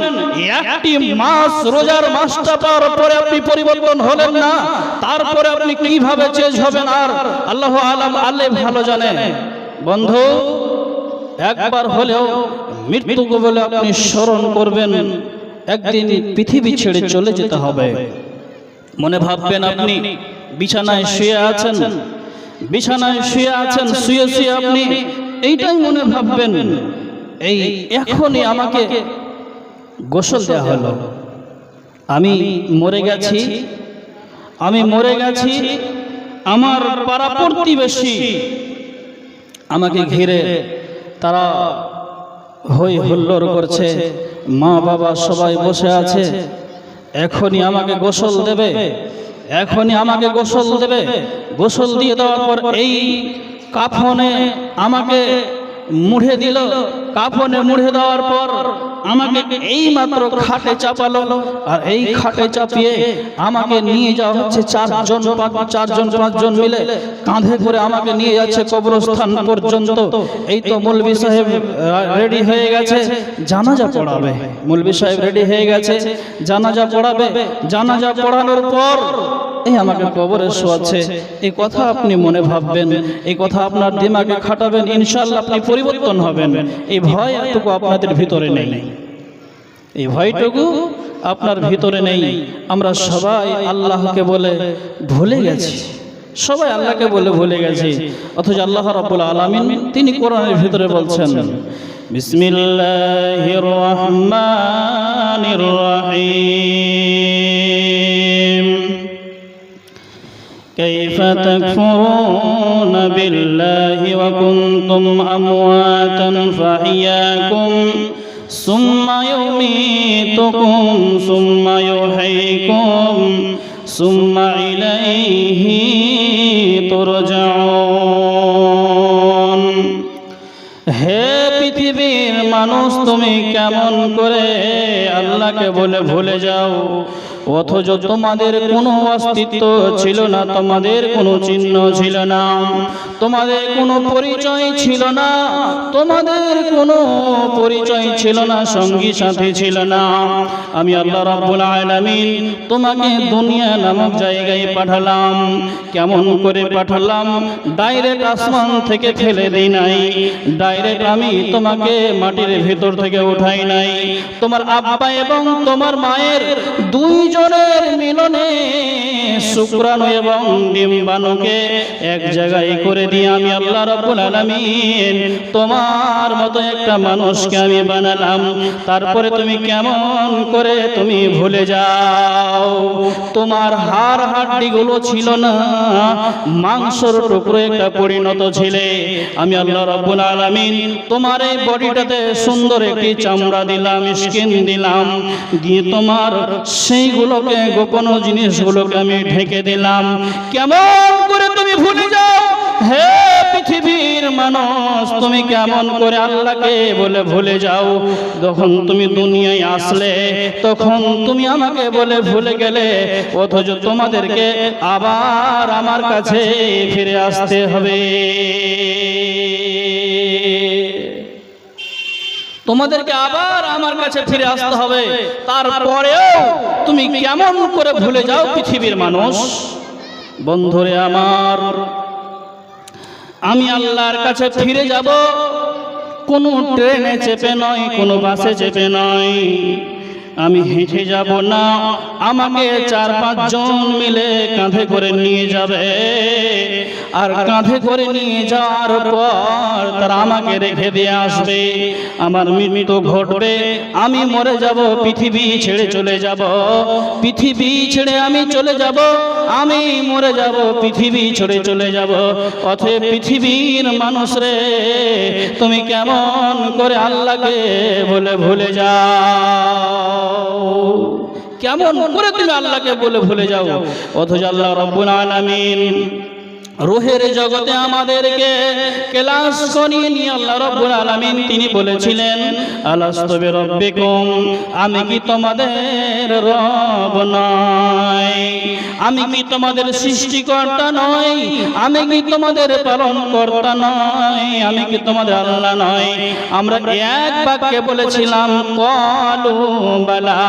একটি মাস, রোজার মাসটা পাওয়ার পরে আপনি পরিবর্তন হলেন না, তারপরে আপনি কিভাবে চেঞ্জ হবেন? আর আল্লাহ আলাম, আল্লাহ ভালো জানে। বন্ধু, একবার হলেও মৃত্যুকে বলে আপনি স্মরণ করবেন, একদিন পৃথিবী ছেড়ে চলে যেতে হবে। মনে ভাববেন আপনি বিছানায় শুয়ে আছেন, বিছানায় শুয়ে আছেন, শুয়ে শুয়ে আপনি এইটাই মনে ভাববেন, এই এখনই আমাকে গোসল দেওয়া হলো, আমি মরে গেছি, আমি মরে গেছি, আমার পাড়া প্রতিবেশী আমাকে ঘিরে তারা হই হুল্লোড় করছে, মা বাবা সবাই বসে আছে, এখনই আমাকে গোসল দেবে, এখনই আমাকে গোসল দেবে। গোসল দিয়ে দেওয়ার পর এই কাফনে আমাকে মুড়ে দিল, কাফনে মুড়ে দেওয়ার পর আমাকে এই মাত্র খাটে চাপালো, আর এই খাটে চাপিয়ে আমাকে নিয়ে যাওয়া হচ্ছে চারজন পাঁচজন মিলে কাঁধে করে আমাকে নিয়ে যাচ্ছে কবরস্থান পর্যন্ত। এই তো মৌলভী সাহেব রেডি হয়ে গেছে, জানাজা পড়াবে, মৌলভী সাহেব রেডি হয়ে গেছে, জানাজা পড়াবে। জানাজা পড়ানোর পর এই আমাকে কবরে শোয়াচ্ছে। এই কথা আপনি মনে ভাববেন, এই কথা আপনার দিমাগে খাটাবেন, ইনশাআল্লাহ আপনি পরিবর্তন হবেন। এই ভয় এতটুকু আপনাদের ভিতরে নেই, এই ভয়টুকু আপনার ভিতরে নেই। আমরা সবাই আল্লাহকে বলে ভুলে গেছি, সবাই আল্লাহকে বলে ভুলে গেছি, অথচ আল্লাহ রাব্বুল আলামিন তিনি কোরআনের ভিতরে বলছেন, বিসমিল্লাহির রহমানির রহিম, كيف تكفرون بالله وكنتم أمواتا فأحياكم ثم يميتكم ثم يحييكم ثم إليه ترجعون। হে পৃথিবীর মানুষ, কেমন করে আল্লাহকে বলে ভুলে যাও, অথচ তোমাদের কোনো অস্তিত্ব ছিল না, তোমাদের কোনো চিহ্ন ছিল না, তোমাদের কোনো পরিচয় ছিল না, তোমাদের কোনো পরিচয় ছিল না, সঙ্গী সাথী ছিল না। আমি আল্লাহ রাব্বুল আলামিন তোমাকে দুনিয়া নামক জায়গায় পাঠালাম। কেমন করে পাঠালাম? ডাইরেক্ট আসমান থেকে ফেলে দিই নাই, ডাইরেক্ট আমি তোমাকে মাটির ভিতর থেকে উঠাই নাই। তোমার আব্বা এবং তোমার মায়ের দুইজনের মিলনে শুক্রাণু এবং ডিম্বাণুকে এক জায়গায় করে দিয়ে আমি আল্লাহ রাব্বুল আলামিন তোমার মতো একটা মানুষকে আমি বানালাম। তারপরে তুমি কেমন করে তুমি ভুলে যাও? তোমার হাড় হাড্ডিগুলো ছিল না, মাংসর টুকরো একটা পরিণত ছিলে। আমি আল্লাহ রাব্বুল আলামিন তোমার এই বডিটাতে সুন্দর একটি চামড়া দিলাম, স্কিন দিলাম, দিয়ে তোমার সেইগুলোকে গোপন জিনিসগুলোকে আমি ঢেকে দিলাম। কেমন করে তুমি ভুলে যাও? হে পৃথিবীর মানুষ, তুমি কেমন করে আল্লাহকে বলে ভুলে যাও? যখন তুমি দুনিয়ায় আসলে তখন তুমি আমাকে বলে ভুলে গেলে, অথচ তোমাদেরকে আবার আমার কাছে ফিরে আসতে হবে। তোমাদেরকে আবার আমার কাছে ফিরে আসতে হবে। তারপরেও তুমি কেমন করে ভুলে যাও পৃথিবীর মানুষ? বন্ধুরে আমার, আমি আল্লাহর কাছে ফিরে যাব কোনো ট্রেনে চেপে নয়, কোনো বাসে চেপে নয়, আমি হেঁটে যাব না, আমাকে 4-5 জন মিলে কাঁধে করে নিয়ে যাবে। আর কাঁধে করে নিয়ে যাওয়ার পর তারা আমাকে রেখে দিয়ে আসবে। আমার মৃত্যু ঘটবে, আমি মরে যাব, পৃথিবী ছেড়ে চলে যাব, পৃথিবী ছেড়ে আমি চলে যাব, আমি মরে যাব, পৃথিবী ছেড়ে চলে যাব। অতএব পৃথিবীর মানুষ রে, তুমি কেমন করে আল্লাহকে বলে ভুলে যাও? কেমন করে তুমি আল্লাহকে বলে ভুলে যাও? অথচ আল্লাহ রাব্বুল আলামিন রূহের জগতে আমাদেরকে ক্লাস করিয়ে নিয়ে আল্লাহ রাব্বুল আলামিন তিনি বলেছিলেন, আলাস্তু বিরাব্বিকুম, আমি কি তোমাদের রব নয়? আমি কি তোমাদের সৃষ্টিকর্তা নয়? আমি কি তোমাদের পালনকর্তা নয়? আমি কি তোমাদের আল্লাহ নয়? আমরা এক বাক্যে বলেছিলাম, ক্বালু বালা,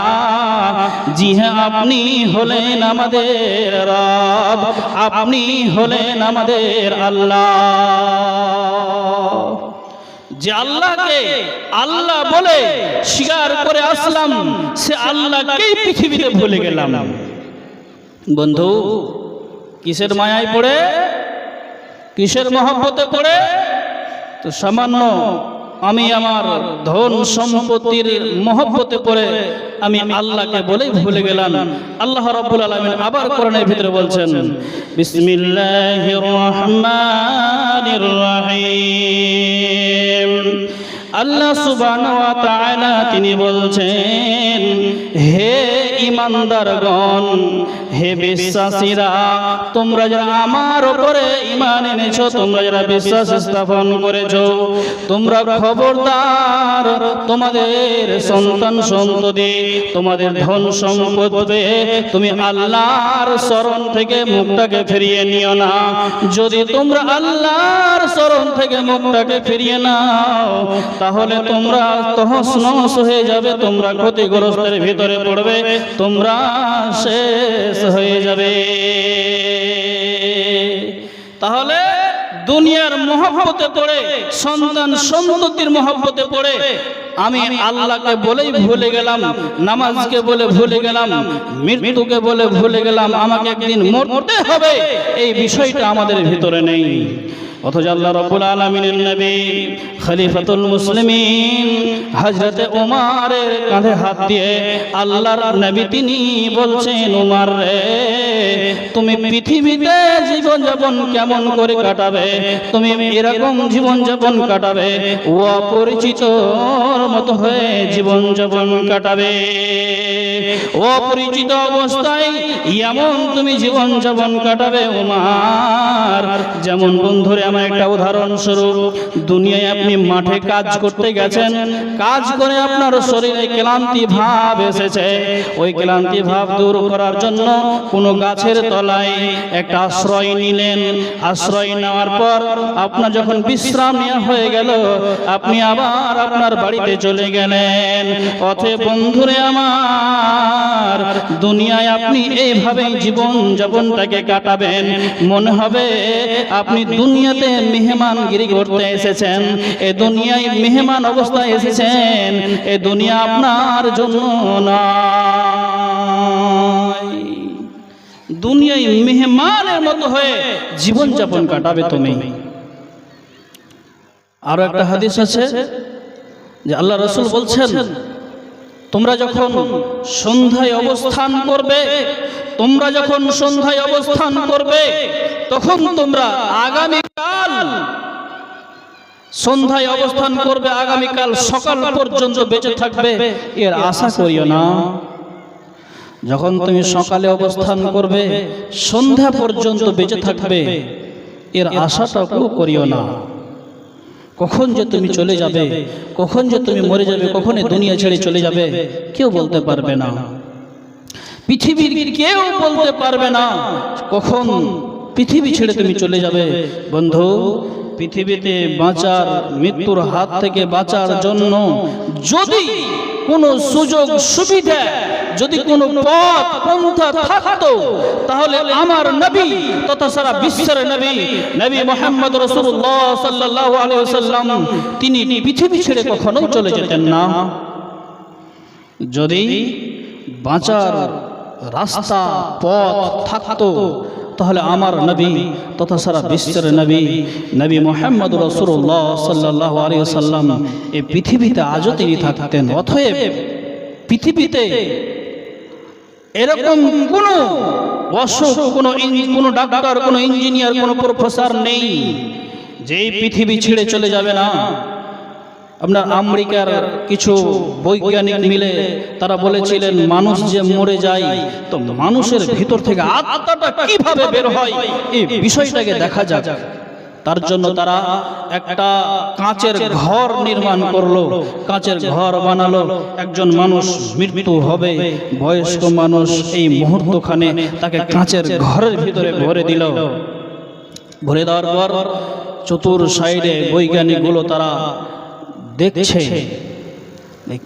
জি হ্যাঁ, আপনি হলেন আমাদের রব, আপনি হলেন আমাদের আল্লাহ। যে আল্লাহকে আল্লাহ বলে স্বীকার করে আসলাম, সে আল্লাহকেই পৃথিবীতে ভুলে গেলাম। বন্ধু, কিসের মায়ায় পড়ে, কিসের মহব্বতে পড়ে? তো সামান্য আমি আমার ধন সম্পত্তির মহব্বতে পড়ে আমি আল্লাহকে বলেই ভুলে গেলাম। আল্লাহ রাব্বুল আলামিন আবার কোরআনের ভিতরে বলছেন, বিসমিল্লাহির রহমানির রহিম। আল্লাহ সুবহানাহু ওয়া তাআলা তিনি বলছেন, হে ঈমানদারগণ, হে বিশ্বাসীরা, তোমরা যারা আমার উপরে ঈমান এনেছো, তোমরা যারা বিশ্বাস স্থাপন করেছো, তোমরা খবরদার তোমাদের সন্তান সন্ততি, তোমাদের ধন সম্পদ পেয়ে তুমি আল্লাহর শরণ থেকে মুখটাকে ফিরিয়ে নিও না। যদি তোমরা আল্লাহর শরণ থেকে মুখটাকে ফিরিয়ে নাও, তাহলে তোমরা তহস নহস হয়ে যাবে, তোমরা ক্ষতিগ্রস্তের ভিতরে পড়বে, তোমরা শেষ হয়ে যাবে। তাহলে দুনিয়ার মহব্বতে পড়ে, সন্তান সন্ততির মহব্বতে পড়ে আমি আল্লাহকে বলেই ভুলে গেলাম, নামাজকে বলে ভুলে গেলাম, মৃত্যুকে বলে ভুলে গেলাম, আমাকে একদিন মরতে হবে, এই বিষয়টা আমাদের ভিতরে নেই। অথচ আল্লাহ রাব্বুল আলামিনের নবী খলিফাতুল মুসলিমিন হযরত ওমরের কাঁধে হাত দিয়ে আল্লাহর নবী তিনি বলছেন, ওমর রে, তুমি পৃথিবীতে জীবন যাপন কেমন করে কাটাবে? তুমি এরকম জীবন যাপন কাটাবে, অপরিচিতর মতো হয়ে জীবন যাপন কাটাবে, অপরিচিত অবস্থায় এমন তুমি জীবন যাপন কাটাবে ওমর, যেমন বন্ধুরে যেমন একটা উদাহরণস্বরূপ, দুনিয়ায় আপনি মাঠে কাজ করতে গেছেন, কাজ করে আপনার শরীরে ক্লান্তি ভাব এসেছে, ওই ক্লান্তি ভাব দূর করার জন্য কোনো গাছের তলায় একটা আশ্রয় নিলেন। আশ্রয় নেওয়ার পর আপনার যখন বিশ্রাম নেওয়া হয়ে গেল, আপনি আবার আপনার বাড়িতে চলে গেলেন। অতএব বন্ধুরে আমার, দুনিয়ায় আপনি এইভাবেই জীবন যাপনটাকে কাটাবেন। মনে হবে আপনি দুনিয়াতে মেহমানগিরি করতে এসেছেন, এ দুনিয়ায় মেহমান অবস্থায় এসেছেন, এ দুনিয়া আপনার জন্য নয়। দুনিয়ায় মেহমানের মতো হয়ে জীবন যাপন কাটাবে তুমি। আরো একটা হাদিস আছে যে আল্লাহ রাসূল বলছেন, তোমরা যখন সন্ধ্যায় অবস্থান করবে, তোমরা যখন সন্ধ্যায় অবস্থান করবে, তখন তোমরা আগামীকাল সন্ধ্যায় অবস্থান করবে, আগামীকাল সকাল পর্যন্ত বেঁচে থাকবে, এর আশা করিও না। যখন তুমি সকালে অবস্থান করবে, সন্ধ্যা পর্যন্ত বেঁচে থাকবে, এর আশাটাও করিও না। কখন যে তুমি চলে যাবে, কখন যে তুমি মরে যাবে, কখন এই দুনিয়া ছেড়ে চলে যাবে, কেউ বলতে পারবে না। পৃথিবীর কেউ বলতে পারবে না কখন পৃথিবী ছেড়ে তুমি চলে যাবে। বন্ধু, পৃথিবীতে বাঁচার, মৃত্যুর হাত থেকে বাঁচার জন্য যদি কোনো সুযোগ সুবিধা, যদি কোনো পথ পন্থা থাকতো, তাহলে আমার নবী তথা সারা বিশ্বের নবী, নবী মুহাম্মদ রাসূলুল্লাহ সাল্লাল্লাহু আলাইহি ওয়াসাল্লাম, তিনি পৃথিবী ছেড়ে কখনো চলে যেতেন না। যদি বাঁচার রাস্তা পথ থাকতো, তাহলে আমার নবী তথা সারা বিশ্বের নবী, নবী মুহাম্মদ রাসূলুল্লাহ সাল্লাল্লাহু আলাইহি ওয়াসাল্লাম এই পৃথিবীতে আজও তিনি থাকতেন। অতএব পৃথিবীতে এরকম কোনো অসুখ, কোনো ডাক্তার, কোনো ইঞ্জিনিয়ার, কোনো প্রফেসর নেই যে পৃথিবী ছেড়ে চলে যাবে না। আপনার আমেরিকার কিছু বৈজ্ঞানিক মিলে তারা বলেছিলেন, মানুষ যে মরে যায় তো মানুষের ভিতর থেকে আত্মাটা কিভাবে বের হয়, এই বিষয়টাকে দেখা যাক। তার জন্য তারা একটা কাঁচের ঘর নির্মাণ করলো, কাঁচের ঘর বানালো। একজন মানুষ মৃত্যু হবে, বয়স্ক মানুষ, এই মুহূর্তখানে তাকে কাঁচের ঘরের ভিতরে ভরে দিল। ভরে দেওয়ার পর চতুর সাইডে বৈজ্ঞানিকগুলো তারা দেখছে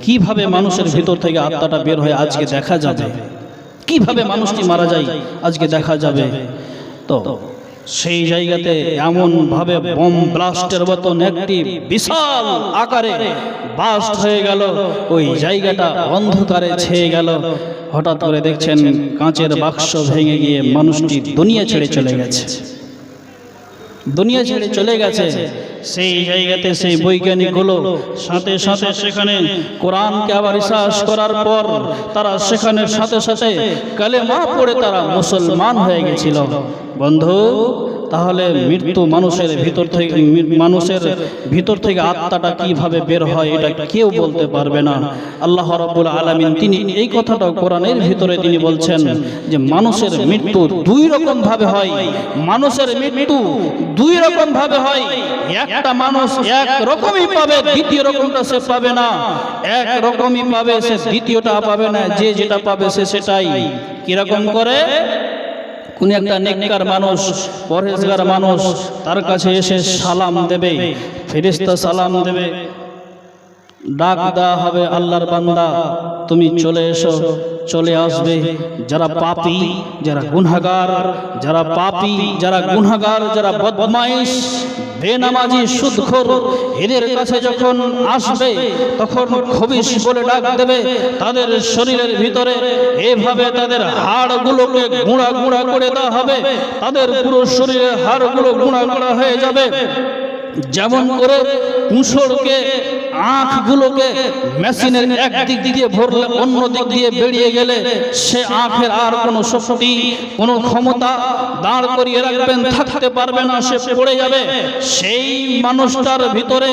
কিভাবে মানুষের ভিতর থেকে আত্মাটা বের হয়ে আজকে দেখা যাবে, কিভাবে মানুষটি মারা যায় আজকে দেখা যাবে। তো সেই জায়গাতে এমন ভাবে বোম ব্লাস্টের মতন একটি বিশাল আকারে ব্লাস্ট হয়ে গেল, ওই জায়গাটা অন্ধকারে ছেয়ে গেল। হঠাৎ করে দেখছেন কাঁচের বাক্স ভেঙে গিয়ে মানুষটি দুনিয়া ছেড়ে চলে গেছে, দুনিয়া ছেড়ে চলে গেছে। সেই জায়গাতে সেই বৈজ্ঞানিকগুলো সাথে সাথে সেখানে কোরআনকে আবার রিসার্চ করার পর তারা সেখানে সাথে সাথে কালেমা পড়ে তারা মুসলমান হয়ে গেছিল। বন্ধু, তাহলে মৃত্যু মানুষের ভিতর থেকে আত্মাটা কিভাবে বের হয় এটা কেউ বলতে পারবে না। আল্লাহ রাব্বুল আলামিন তিনি এই কথাটা কোরআনের ভিতরে তিনি বলছেন যে মানুষের মৃত্যু দুই রকম ভাবে হয়। মানুষের মৃত্যু দুই রকম ভাবে হয়। একটা মানুষ এক রকমই পাবে, দ্বিতীয় রকমটা সে পাবে না। এক রকমই পাবে, সে দ্বিতীয়টা পাবে না। যে যেটা পাবে সে সেটাই। কিরকম করে? কোন একটা নেককার মানুষ, পরহেজগার মানুষ তার কাছে এসে সালাম দেবে, ফেরেশতা সালাম দেবে, ডাক দেওয়া হবে, আল্লাহর বান্দা তুমি চলে এসো। চলে আসবে যারা পাপী, যারা গুনাহগার, যারা পাপী, যারা গুনাহগার, যারা বদমাইশ, বেনামাজি, সুদখোর, এদের কাছে যখন আসবে তখন খবিশ বলে ডাক দেবে। তাদের শরীরের ভিতরে এভাবে তাদের হাড়গুলোকে গুঁড়া গুঁড়া করে দেওয়া হবে। তাদের পুরো শরীরের হাড়গুলো গুঁড়া গুঁড়া হয়ে যাবে। যেমন করে কুশোরকে আঁখগুলোকে মেশিনের এক দিক দিয়ে ভরলে অন্য দিক দিয়ে বেরিয়ে গেলে সে আঁখের আর কোনো শক্তি, কোনো ক্ষমতা দাঁড় করিয়ে রাখবেন থাকতে পারবে না, সে পড়ে যাবে। সেই মানুষটার ভিতরে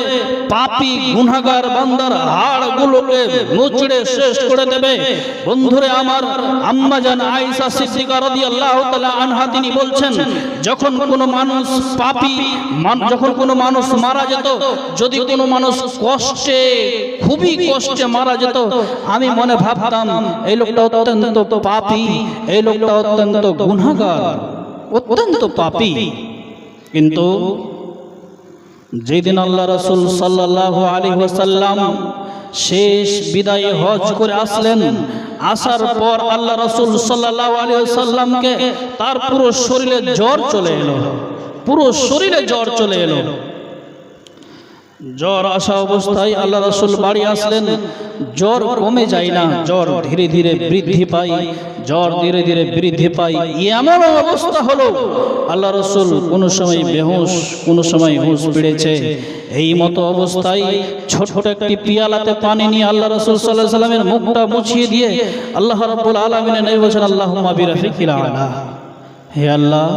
পাপী গুনাহগার বান্দার হাড়গুলোকে মুচড়ে শেষ করে দেবে। বন্ধুরে আমার, আম্মা জান আয়েশা সিদ্দিকা রাদিয়াল্লাহু তাআলা আনহা তিনি বলছেন, যখন কোনো মানুষ পাপী, যখন কোনো মানুষ মারা যেত, যদি কোনো মানুষ কষ্টে, খুবই কষ্টে মারা যেত, আমি মনে ভাবতাম এই লোকটা অত্যন্ত পাপী, এই লোকটা অত্যন্ত গুনাহগার, অত্যন্ত পাপী। কিন্তু যেদিন আল্লাহ রাসূল সাল্লাল্লাহু আলাইহি ওয়াসাল্লাম শেষ বিদায় হজ করে আসলেন, আসার পর আল্লাহ রাসূল সাল্লাল্লাহু আলাইহি ওয়াসাল্লামকে তার পুরো শরীরে জ্বর চলে এলো, পুরো শরীরে জ্বর চলে এলো। জ্বর আসা অবস্থায় আল্লাহ রাসূল বাড়ি আসলেন, জ্বর কমে যায় না, জ্বর ধীরে ধীরে বৃদ্ধি পায়, জ্বর ধীরে ধীরে বৃদ্ধি পায়। এমন অবস্থা হলো আল্লাহ রাসূল কোনো সময় বেহুশ, কোনো সময় হুঁশ ফিরেছে। এই মতো অবস্থায় ছোট একটি পিয়ালাতে পানি নিয়ে আল্লাহ রাসূল সাল্লাল্লাহু আলাইহি ওয়াসাল্লামের মুখটা মুছিয়ে দিয়ে আল্লাহ রাব্বুল আলামিনের নবী বলেন, আল্লাহুম্মা বিরাফিকিল আলা, হে আল্লাহ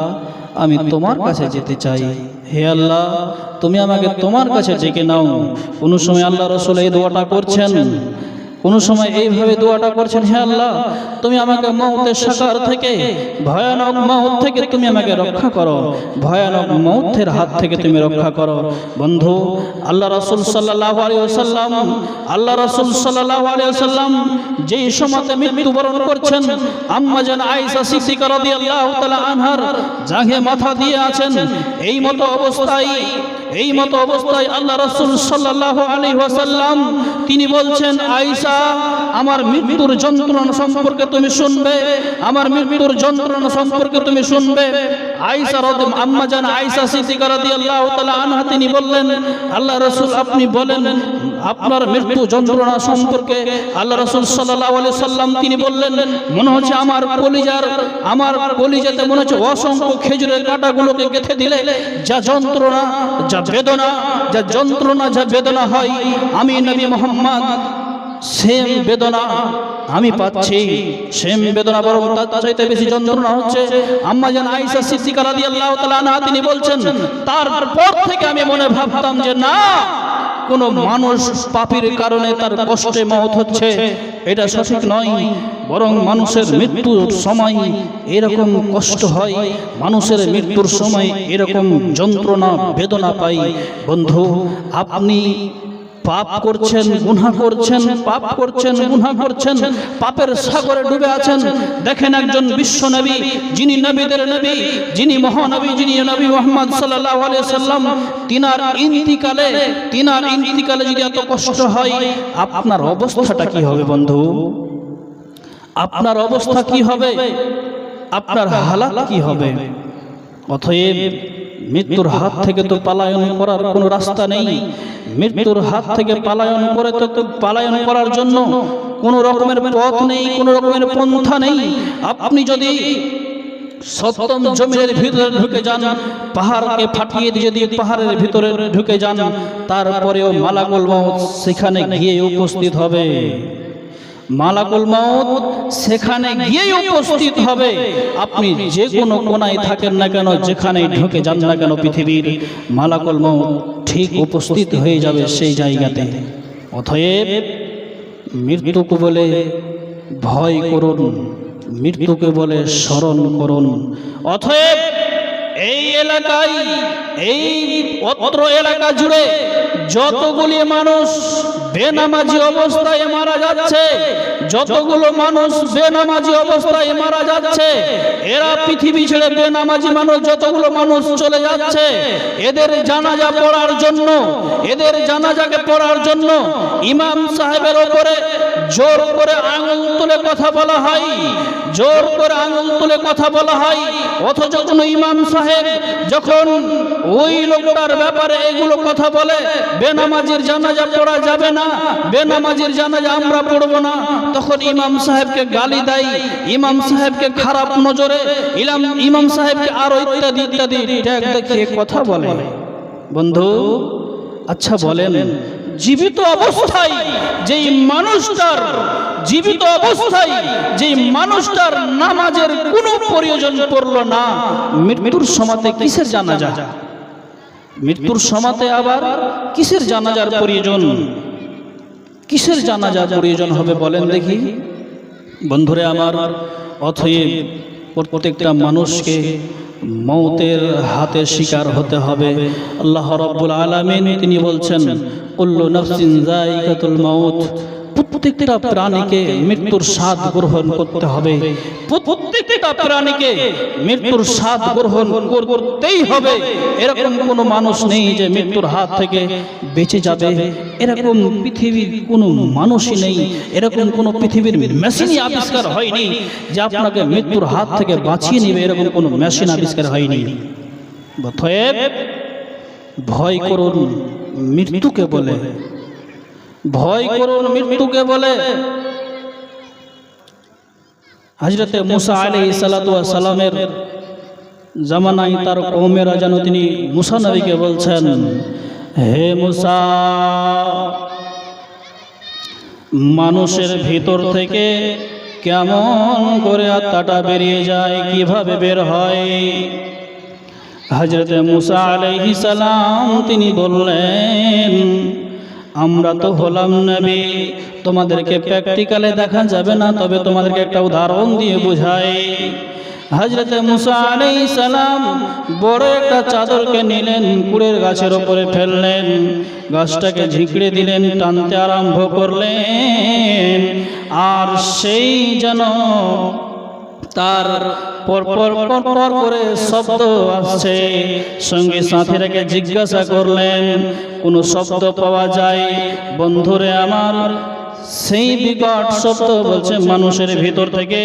আমি তোমার কাছে যেতে চাই, হে আল্লাহ তুমি আমাকে তোমার কাছে ডেকে নাও। কোন সময় আল্লাহ রাসূল এই দোয়াটা করছেন, কোন সময় এইভাবে দোয়াটা করছেন, হে আল্লাহ তুমি আমাকে মওতের সাকার থেকে, ভয়ানক মওত থেকে তুমি আমাকে রক্ষা করো, ভয়ানক মওতের হাত থেকে তুমি রক্ষা করো। বন্ধু, আল্লাহ রাসূল সাল্লাল্লাহু আলাইহি ওয়াসাল্লাম, আল্লাহ রাসূল সাল্লাল্লাহু আলাইহি ওয়াসাল্লাম যেই সময়তে মৃত্যুবরণ করছেন, আম্মা জান আয়েশা সিদ্দিকা রাদিয়াল্লাহু তাআলা আনহার জাঘে মাথা দিয়ে আছেন। এই মতো অবস্থায় আল্লাহ রাসূল সাল্লাল্লাহু আলাইহি ওয়াসাল্লাম তিনি বলছেন, আয়েশা আমার মৃত্যুর যন্ত্রণা সম্পর্কে তুমি শুনবে, আমার মৃত্যুর যন্ত্রণা সম্পর্কে তুমি শুনবে। আয়েশা আম্মা জান আয়েশা সিদ্দিকা রাদিয়াল্লাহু তাআলা আনহা তিনি বললেন, আল্লাহ রাসূল আপনি বলেন আপনার মৃত্যু যন্ত্রণা সম্পর্কে। আল্লাহ রাসূল সাল্লাল্লাহু আলাইহি সাল্লাম তিনি বললেন, মনে হচ্ছে আমার কলিজাতে মনে হচ্ছে অসংখ্য খেজুরের কাঁটাগুলোকে গেঁথে দিলে যা যন্ত্রণা, যা বেদনা হয়, আমি নবী মুহাম্মদ সেম বেদনা আমি পাচ্ছি, সেম বেদনা, বরং তার চাইতে বেশি যন্ত্রণা হচ্ছে। আম্মা জান আয়েশা সিদ্দিকা রাদিয়াল্লাহু তাআলা আনহা তিনি বলছেন, তারপর থেকে আমি মনে ভাবতাম যে না, কোন মানুষ পাপীর কারণে তার কষ্টে মওত হচ্ছে, এটা সঠিক নয়, বরং মানুষের মৃত্যুর সময় এরকম কষ্ট হয়, মানুষের মৃত্যুর সময় এরকম যন্ত্রণা বেদনা পাই। বন্ধু, আপনি পাপ করছেন, গুনাহ করছেন, পাপের সাগরে ডুবে আছেন। দেখেন একজন বিশ্ব নবী, যিনি নবীদের নবী, যিনি মহানবী, যিনি নবী মুহাম্মদ সাল্লাল্লাহু আলাইহি সাল্লাম, তিনার ইন্তিকালে যদি এত কষ্ট হয়, আপনার অবস্থাটা কি হবে বন্ধু? আপনার অবস্থা কি হবে? আপনার হালাত কি হবে? অতএব মৃত্যুর হাত থেকে তো পলায়ন করার কোনো রাস্তা নেই। মৃত্যুর হাত থেকে পলায়ন করার জন্য কোনো রকমের পথ নেই, কোনো রকমের পন্থা নেই। আপনি যদি সপ্তম জমিনের ভিতরে ঢুকে যান, পাহাড়কে ফাটিয়ে দিয়ে যদি পাহাড়ের ভিতরে ঢুকে যান, তারপরেও মালাকুল মউত সেখানে গিয়ে উপস্থিত হবে। মালাকুল মউত সেখানে গিয়ে উপস্থিত হবে। আপনি যে কোনো কোনায় থাকেন না কেন, যেখানে ঢুকে যান না কেন পৃথিবীর, মালাকুল মউত ঠিক উপস্থিত হয়ে যাবে সেই জায়গাতে। অতএব মৃত্যুকে বলে ভয় করুন, মৃত্যুকে বলে স্মরণ করুন। অতএব এই এলাকায়, এই অত্র এলাকা জুড়ে যতগুলি মানুষ বেনামাজি অবস্থায় মারা যাচ্ছে, যতগুলো মানুষ বেনামাজি অবস্থায় মারা যাচ্ছে, এরা পৃথিবী ছেড়ে বেনামাজি মানুষ যতগুলো মানুষ চলে যাচ্ছে, এদের জানাজা পড়ার জন্য, এদের জানাজাকে পড়ার জন্য ইমাম সাহেবের উপরে জোর করে আঙুল তুলে কথা বলা হয়, জোর করে আঙুল তুলে কথা বলা হয়। অথচ কোনো ইমাম সাহেব যখন ওই লোকটার ব্যাপারে এগুলো কথা বলে, বেনামাজির জানাজা পড়া যাবে না, বেনামাজির জানাজা আমরা পড়ব না, তখন ইমাম সাহেবকে গালি দেয়, ইমাম সাহেবকে খারাপ নজরে, ইমাম সাহেবকে আরো ইত্যাদি ইত্যাদি ট্যাগ দেখিয়ে কথা বলে। বন্ধু, আচ্ছা বলেন, জীবিত অবস্থায় যেই মানুষটার নামাজের কোনো প্রয়োজন পড়লো না, মৃত্যুর সময়তে কিসের জানাজা? মৃত্যুর সময়তে আবার কিসের জানাজার প্রয়োজন? কিসের জানাজার প্রয়োজন হবে বলেন দেখি বন্ধুরে আমার। অতএব প্রত্যেকটা মানুষকে মৌতের হাতে শিকার হতে হবে। আল্লাহ রাব্বুল আলামিন তিনি বলছেন, কুল্লু নাফসিন যায়িকাতুল মাউত, প্রত্যেকটা প্রাণীকে মৃত্যুর স্বাদ গ্রহণ করতে হবে। প্রত্যেকটা প্রাণীকে মৃত্যুর স্বাদ গ্রহণ করতেই হবে। এরকম কোনো মানুষ নেই যে মৃত্যুর হাত থেকে বেঁচে যাবে, এরকম পৃথিবীর কোনো মানুষই নেই। এরকম কোনো পৃথিবীর মেশিনই আবিষ্কার হয়নি যে আপনাকে মৃত্যুর হাত থেকে বাঁচিয়ে নেবে, এরকম কোনো মেশিন আবিষ্কার হয়নি। অতএব ভয় করুন মৃত্যুকে বলে, ভয় করুন মৃত্যুকে বলে। হযরতে মুসা আলাইহিস সালাতু ওয়াস সালামের জামানায় তার কওমেরা যেন তিনি মুসা নবীকে বলছেন, হে মুসা, মানুষের ভিতর থেকে কেমন করে আত্মাটা বেরিয়ে যায়, কিভাবে বের হয়? হযরতে মুসা আলাইহিস সালাম তিনি বললেন, আমরা তো হলাম নবী, তোমাদেরকে প্র্যাকটিক্যালে দেখা যাবে না, তবে তোমাদেরকে একটা উদাহরণ দিয়ে বোঝাই। হযরতে মুসা আলাইহিস সালাম বড় একটা চাদরকে নিলেন, কুড়ের গাছের উপরে ফেললেন, গাছটাকে ঝিঁকড়ে দিলেন, টানতে আরম্ভ করলেন, আর সেই যেন তার পরপর করে শব্দ আসছে। সঙ্গে সাথীরাকে জিজ্ঞাসা করলেন, কোনো শব্দ পাওয়া যায়? বন্ধুরে আমার, সেই বিকট শব্দ বলছে মানুষের ভিতর থেকে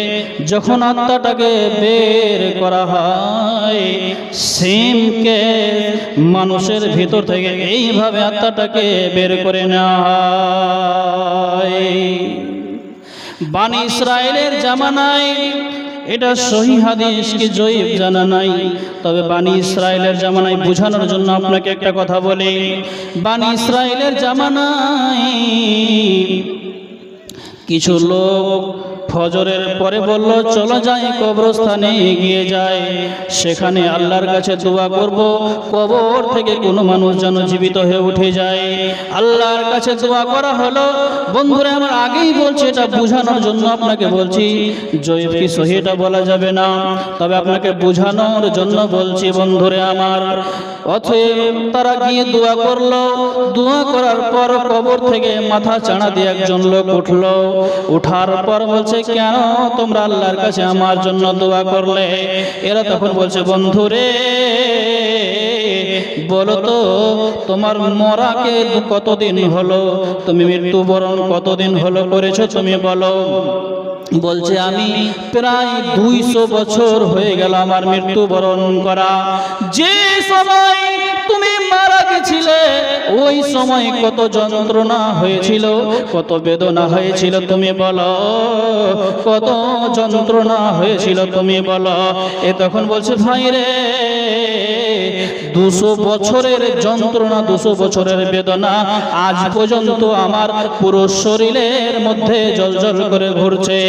যখন আত্মাটাকে বের করা হয়, সিমকে মানুষের ভিতর থেকে এইভাবে আত্মাটাকে বের করে নেওয়া হয়। বানি ইসরায়েলের জামানায়, এটা সহিহ হাদিস কি জয়ীফ জানা নাই, তবে বানি ইসরায়েলের জামানায় বোঝানোর জন্য আপনাকে একটা কথা বলি। বানি ইসরায়েলের জামানায় কিছু লোক ফজরের পরে বলল, চলো যাই কবরস্থানে এগিয়ে যায়, সেখানে আল্লাহর কাছে দোয়া করব, কবর থেকে কোনো মানুষ যেন জীবিত হয়ে উঠে যায়। আল্লাহর কাছে দোয়া করা হলো। বন্ধুরা আমার, আগেই বলছি, এটা বোঝানোর জন্য আপনাকে বলছি। জয়ীফ কি সহিহ এটা বলা যাবে না, তবে আপনাকে বোঝানোর জন্য বলছি বন্ধুরে আমার। অতএব তারা গিয়ে দোয়া করলো। দোয়া করার পর কবর থেকে মাথা চাড়া দিয়ে একজন লোক উঠলো। উঠার পর বলছে, কেন তোমরা আল্লাহর কাছে আমার জন্য দোয়া করলে? এরা তখন বলছে, বন্ধুরে বলো তো, তোমার মরাকে কতদিন হলো, তুমি মৃত্যুবরণ কতদিন হলো করেছো, তুমি বলো। বলছে, আমি প্রায় 200 বছর হয়ে গেল আমার মৃত্যুবরণ করা। যে সময় তুমি মারা গেছিলে ওই সময় কত যন্ত্রণা হয়েছিল, কত বেদনা হয়েছিল, তুমি বলো, কত যন্ত্রণা হয়েছিল তুমি বলো। এ তখন বলছে, ভাই রে, 200 বছরের যন্ত্রণা, 200 বছরের বেদনা আজ পর্যন্ত আমার পুরো শরীরের মধ্যে জ্বলজ্বল করে ঘুরছে।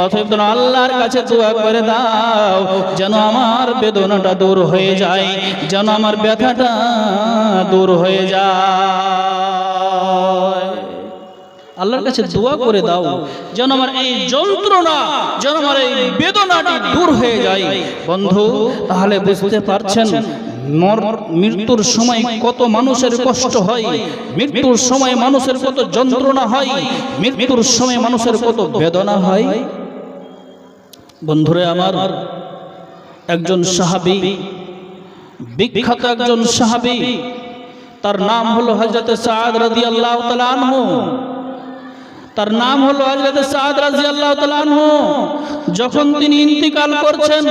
অতএব আল্লাহর কাছে দোয়া করে দাও যেন আমার বেদনাটা দূর হয়ে যায়, যেন আমার ব্যথাটা দূর হয়ে যায়। আল্লাহর কাছে দোয়া করে দাও যেন আমার এই যন্ত্রণা, যেন আমার এই বেদনাটি দূর হয়ে যায়। বন্ধু, তাহলে বুঝতে পারছেন মৃত্যুর সময় কত মানুষের কষ্ট হয়, মৃত্যুর সময় মানুষের কত যন্ত্রণা হয়, মৃত্যুর সময় মানুষের কত বেদনা হয়। বন্ধুরে আমার, একজন সাহাবী, বিখ্যাত একজন সাহাবী, তার নাম হলো হযরত সাদ রাদিয়াল্লাহু তাআলা আনহু। তার নাম হলো হযরত সাদ রাদিয়াল্লাহু তাআলা আনহু। যখন তিনি ইন্তিকাল করছেন,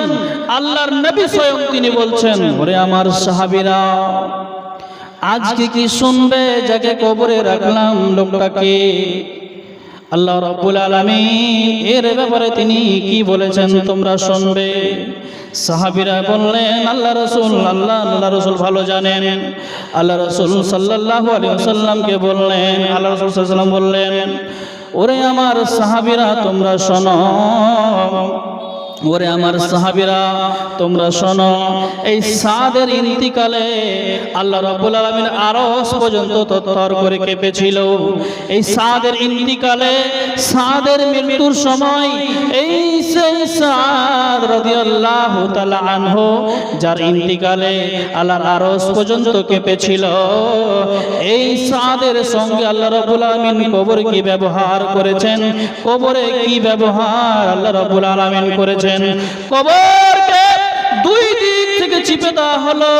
আল্লাহর নবী স্বয়ং তিনি বলছেন, ওরে আমার সাহাবীরা, আজকে কি শুনবে যাকে কবরে রাখলাম লোকটাকে? আল্লাহ রাব্বুল আলামিন এর ব্যাপারে তিনি কি বলেছেন তোমরা শুনবে। সাহাবীরা বললেন আল্লাহ রাসূল ভালো জানেন। আল্লাহ রাসূল সাল্লাল্লাহু আলাইহি ওয়াসাল্লামকে বললেন, আল্লাহ রাসূল সাল্লাল্লাহু আলাইহি ওয়াসাল্লাম বললেন, ওরে আমার সাহাবীরা তোমরা শোনো, ওরে আমার সাহাবীরা তোমরা শোনো, এই সাদের ইন্তিকালে আল্লাহ রাব্বুল আলামিন আরশ পর্যন্ত তরতর করে কেঁপেছিল। এই সাদের ইন্তিকালে, সাদের মৃত্যুর সময় এই সেই সাদ রাদিয়াল্লাহু তাআলা আনহু যার ইন্তিকালে আল্লাহর আরশ পর্যন্ত কেঁপেছিল, এই সাদের সঙ্গে আল্লাহ রাব্বুল আলামিন কবরে কি ব্যবহার করেছেন, কবরে কি ব্যবহার আল্লাহ রাব্বুল আলামিন করেছেন। কবরকে দুই দিক থেকে চিপে দেওয়া হলো,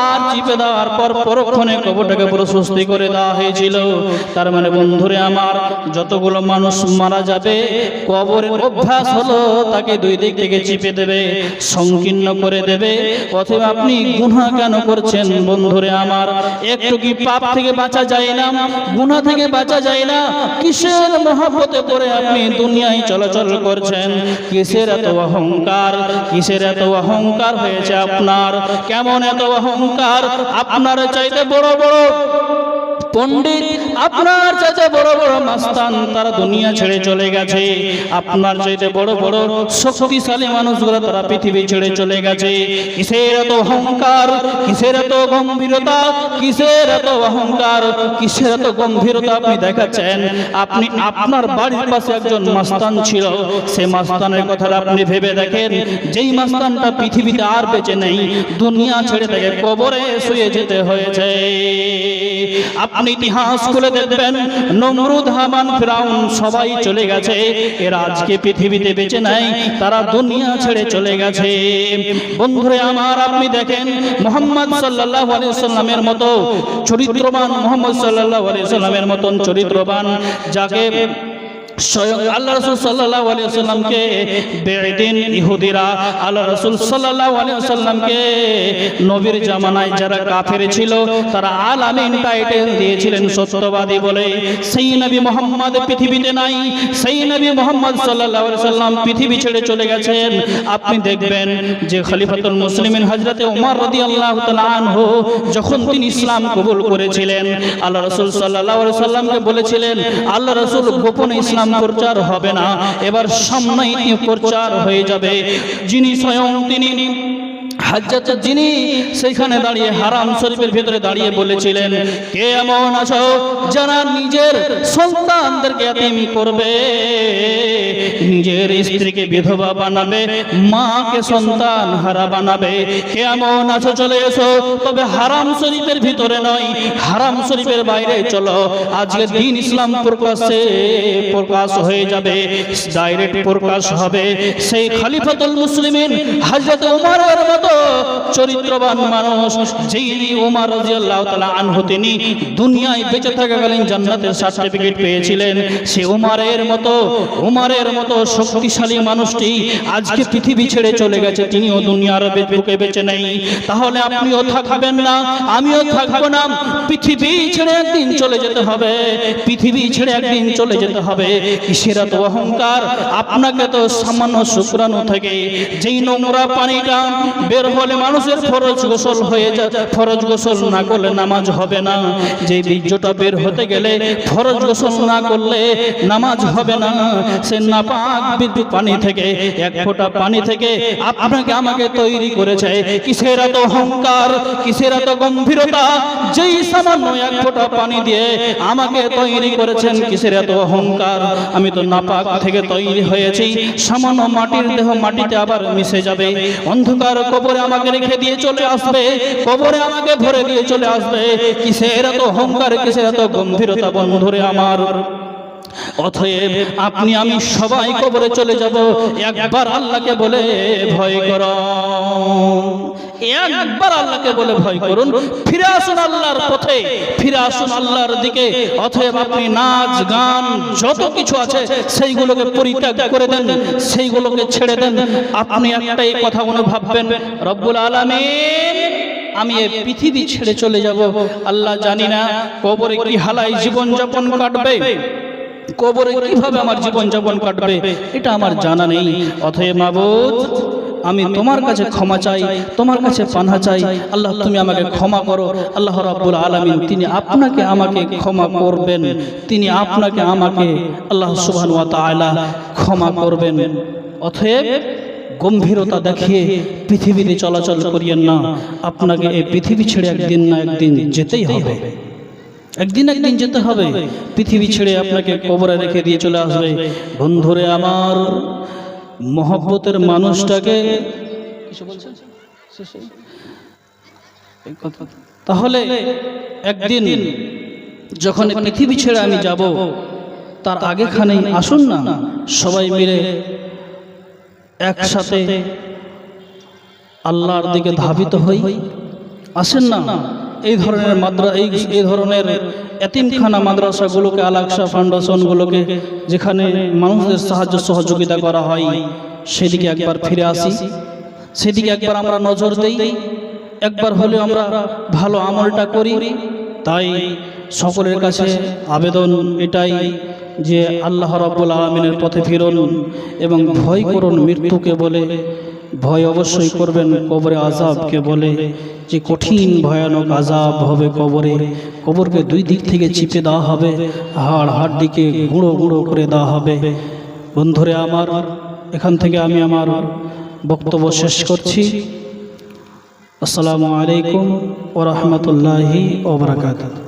আর চিপে দেওয়ার পর পরক্ষণে কবরটাকে প্রশস্তি করে দেওয়া হয়েছিল। তার মানে বন্ধুরে আমার, যতগুলো মানুষ মারা যাবে কবরের অভ্যাস হলো তাকে দুই দিক থেকে চিপে দেবে, সংকীর্ণ করে দেবে। অথবা আপনি গুনাহ কেন করছেন বন্ধুরে আমার? একটু কি পাপ থেকে বাঁচা যায় না? গুনাহ থেকে বাঁচা যায় না? কিসের মহব্বতে পড়ে আপনি দুনিয়ায় চলাচল করছেন? কিসের এত অহংকার? কিসের এত অহংকার হয়েছে আপনার? কেমন এত অহংকার? আপনার চাইতে বড় বড় পণ্ডিত, আপনার চাইতে বড় বড় মাস্তান তারা দুনিয়া ছেড়ে চলে গেছে। আপনার চাইতে বড় বড় শক্তিশালী মানুষগুলো তারা পৃথিবী ছেড়ে চলে গেছে। কিসের এত অহংকার? কিসের এত গম্ভীরতা? কিসের এত অহংকার? কিসের এত গম্ভীরতা আপনি দেখাচ্ছেন? আপনি আপনার বাড়ির পাশে একজন মাস্তান ছিল, সেই মাস্তানের কথা আপনি ভেবে দেখেন। যেই মাস্তানটা পৃথিবীতে আর বেঁচে নেই, দুনিয়া ছেড়ে তাকে কবরে শুয়ে যেতে হয়েছে। আপনি ইতিহাস খুলে দেখবেন, নমরুদ, হামান, ফিরাউন সবাই চলে গেছে, এরা আজকে পৃথিবীতে বেঁচে নাই, তারা দুনিয়া ছেড়ে চলে গেছে। বন্ধুরে আমার, আপনি দেখেন মুহাম্মদ সাল্লাল্লাহু আলাইহি ওয়াসাল্লামের মতো চরিত্রবান, মুহাম্মদ সাল্লাল্লাহু আলাইহি ওয়াসাল্লামের মতন চরিত্রবান, যাকে স্বয়ং আল্লাহ রাসূল সাল্লাল্লাহু আলাইহি ওয়াসাল্লামকে বেঈদিন ইহুদিরা আল্লাহ রাসূল সাল্লাল্লাহু আলাইহি ওয়াসাল্লামকে নবীর জামানায় যারা কাফের ছিল তারা আল আমিন টাইটেল দিয়েছিলেন সত্যবাদী বলে। সেই নবী মুহাম্মদ পৃথিবীতে নাই, সেই নবী মুহাম্মদ সাল্লাল্লাহু আলাইহি ওয়াসাল্লাম পৃথিবী ছেড়ে চলে গেছেন। আপনি দেখবেন যে খলিফাতুল মুসলিমিন হযরতে ওমর রাদিয়াল্লাহু তাআলা আনহু যখন তিনি ইসলাম কবুল করেছিলেন, আল্লাহ রাসূল সাল্লাল্লাহু আলাইহি ওয়াসাল্লামকে বলেছিলেন, আল্লাহ রাসূল গোপনে ইসলাম প্রচার হবে না, এবার সামনেই প্রচার হয়ে যাবে। যিনি স্বয়ং তিনি হযরত, যিনি সেখানে দাঁড়িয়ে হারাম শরীফের ভিতরে দাঁড়িয়ে বলেছিলেন, কে এমন আছো যারা নিজের সন্তানদেরকে এতিম করবে, নিজের স্ত্রীকে বিধবা বানাবে, মাকে সন্তান হারা বানাবে? কে এমন আছো চলে এসো, তবে হারাম শরীফের ভিতরে নয়, হারাম শরীফের বাইরে চলো। আজকে দ্বীন ইসলাম প্রকাশ হয়ে যাবে, ডাইরেক্ট প্রকাশ হবে। সেই খলিফাতুল মুসলিমিন হযরত ওমরের মতো চরিত্রবান মানুষ, যিনি ওমর রাদিয়াল্লাহু তাআলা আনহু, তিনি দুনিয়ায় বেঁচে থাকাকালীন জান্নাতের সার্টিফিকেট পেয়েছিলেন। সে ওমরের মতো শক্তিশালী মানুষটি আজকে পৃথিবী ছেড়ে চলে গেছে, তিনিও দুনিয়ার বুকে বেঁচে নেই। তাহলে আপনিও থাকবেন না, আমিও থাকবো না। পৃথিবী ছেড়ে একদিন চলে যেতে হবে, পৃথিবী ছেড়ে একদিন চলে যেতে হবে। কিসের এত অহংকার? আপনাকে তো সামান্য শুকরানো থেকে যেই নোংরা পানিটা বের হলে মানুষের ফরজ গোসল হয়ে যায়, ফরজ গোসল না করলে নামাজ হবে না। যে বীর্যটা বের হতে গেলে ফরজ গোসল না করলে নামাজ হবে না। সে নাপাক বিদ্যুৎ পানি থেকে, এক ফোঁটা পানি থেকে আপনাকে আমাকে তৈরি করেছে। কিসের এত অহংকার? কিসের এত গম্ভীরতা? যেই সামান্য এক ফোঁটা পানি দিয়ে আমাকে তৈরি করেছেন, কিসের এত অহংকার? আমি তো নাপাক থেকে তৈরি হয়েছি, সামান্য মাটির দেহ মাটিতে আবার মিশে যাবে। অন্ধকার কবরে আমাকে রেখে দিয়ে চলে আসবে, কবরে আমাকে ভরে দিয়ে চলে আসবে। কিসের এত অহংকার? কিসের এত গম্ভীরতা বন্ধুরে আমার? অতএব আপনি আমি সবাই কবরে চলে যাব। একবার আল্লাহকে বলে ভয় করো, একবার আল্লাহকে বলে ভয় করুন, ফিরে আসুন আল্লাহর পথে, ফিরে আসুন আল্লাহর দিকে। অতএব আপনি নাচ গান যত কিছু আছে সেইগুলোকে পরিত্যাগ করে দেন, সেইগুলোকে ছেড়ে দেন। আপনি একটাই কথা মনে ভাববেন, রব্বুল আলামিন, আমি এই পৃথিবী ছেড়ে চলে যাব। আল্লাহ জানি না কবরে কি হালাই জীবন যাপন কাটবে, কবরে কিভাবে আমার জীবন যাপন কাটবে এটা আমার জানা নেই। অতএব মাবুদ, আমি তোমার কাছে ক্ষমা চাই, তোমার কাছে পানাহ চাই। আল্লাহ তুমি আমাকে ক্ষমা করো। আল্লাহ রাব্বুল আলামিন তিনি আপনাকে আমাকে ক্ষমা করবেন, তিনি আপনাকে আমাকে আল্লাহ সুবহানাহু ওয়া তাআলা ক্ষমা করবেন। অতএব গম্ভীরতা দেখিয়ে পৃথিবীতে চলাচল করিয়েন না। আপনাকে এই পৃথিবী ছেড়ে একদিন না একদিন যেতেই হবে, একদিন যেতে হবে। পৃথিবী ছেড়ে আপনাকে কবরে রেখে দিয়ে চলে আসবে। বন্ধুরে আমার, মহব্বতের মানুষটাকে তাহলে একদিন যখন পৃথিবী ছেড়ে আমি যাব, তার আগেখানেই আসুন না সবাই মিলে একসাথে আল্লাহর দিকে ধাবিত হই। আসেন না এই ধরনের এই ধরনের এতিমখানা মাদ্রাসাগুলোকে, আল-আকসা ফাউন্ডেশনগুলোকে, যেখানে মানুষদের সাহায্য সহযোগিতা করা হয়, সেদিকে একবার ফিরে আসি, সেদিকে একবার আমরা নজর দেই, একবার হলেও আমরা ভালো আমলটা করি। তাই সকলের কাছে আবেদন এটাই যে আল্লাহ রাব্বুল আলামিনের পথে ফিরুন এবং ভয় করুন মৃত্যুকে বলে। ভয় অবশ্যই করবেন কবরে আযাবকে বলে, যে কঠিন ভয়ানক আযাব হবে কবরে। কবরকে দুই দিক থেকে চিপে দেওয়া হবে, হাড় হাড়িকে গুঁড়ো গুঁড়ো করে দেওয়া হবে। বন্ধুরে আমার, এখান থেকে আমি আমার বক্তব্য শেষ করছি। আসসালামু আলাইকুম ওয়া রাহমাতুল্লাহি ওয়া বারাকাতুহু।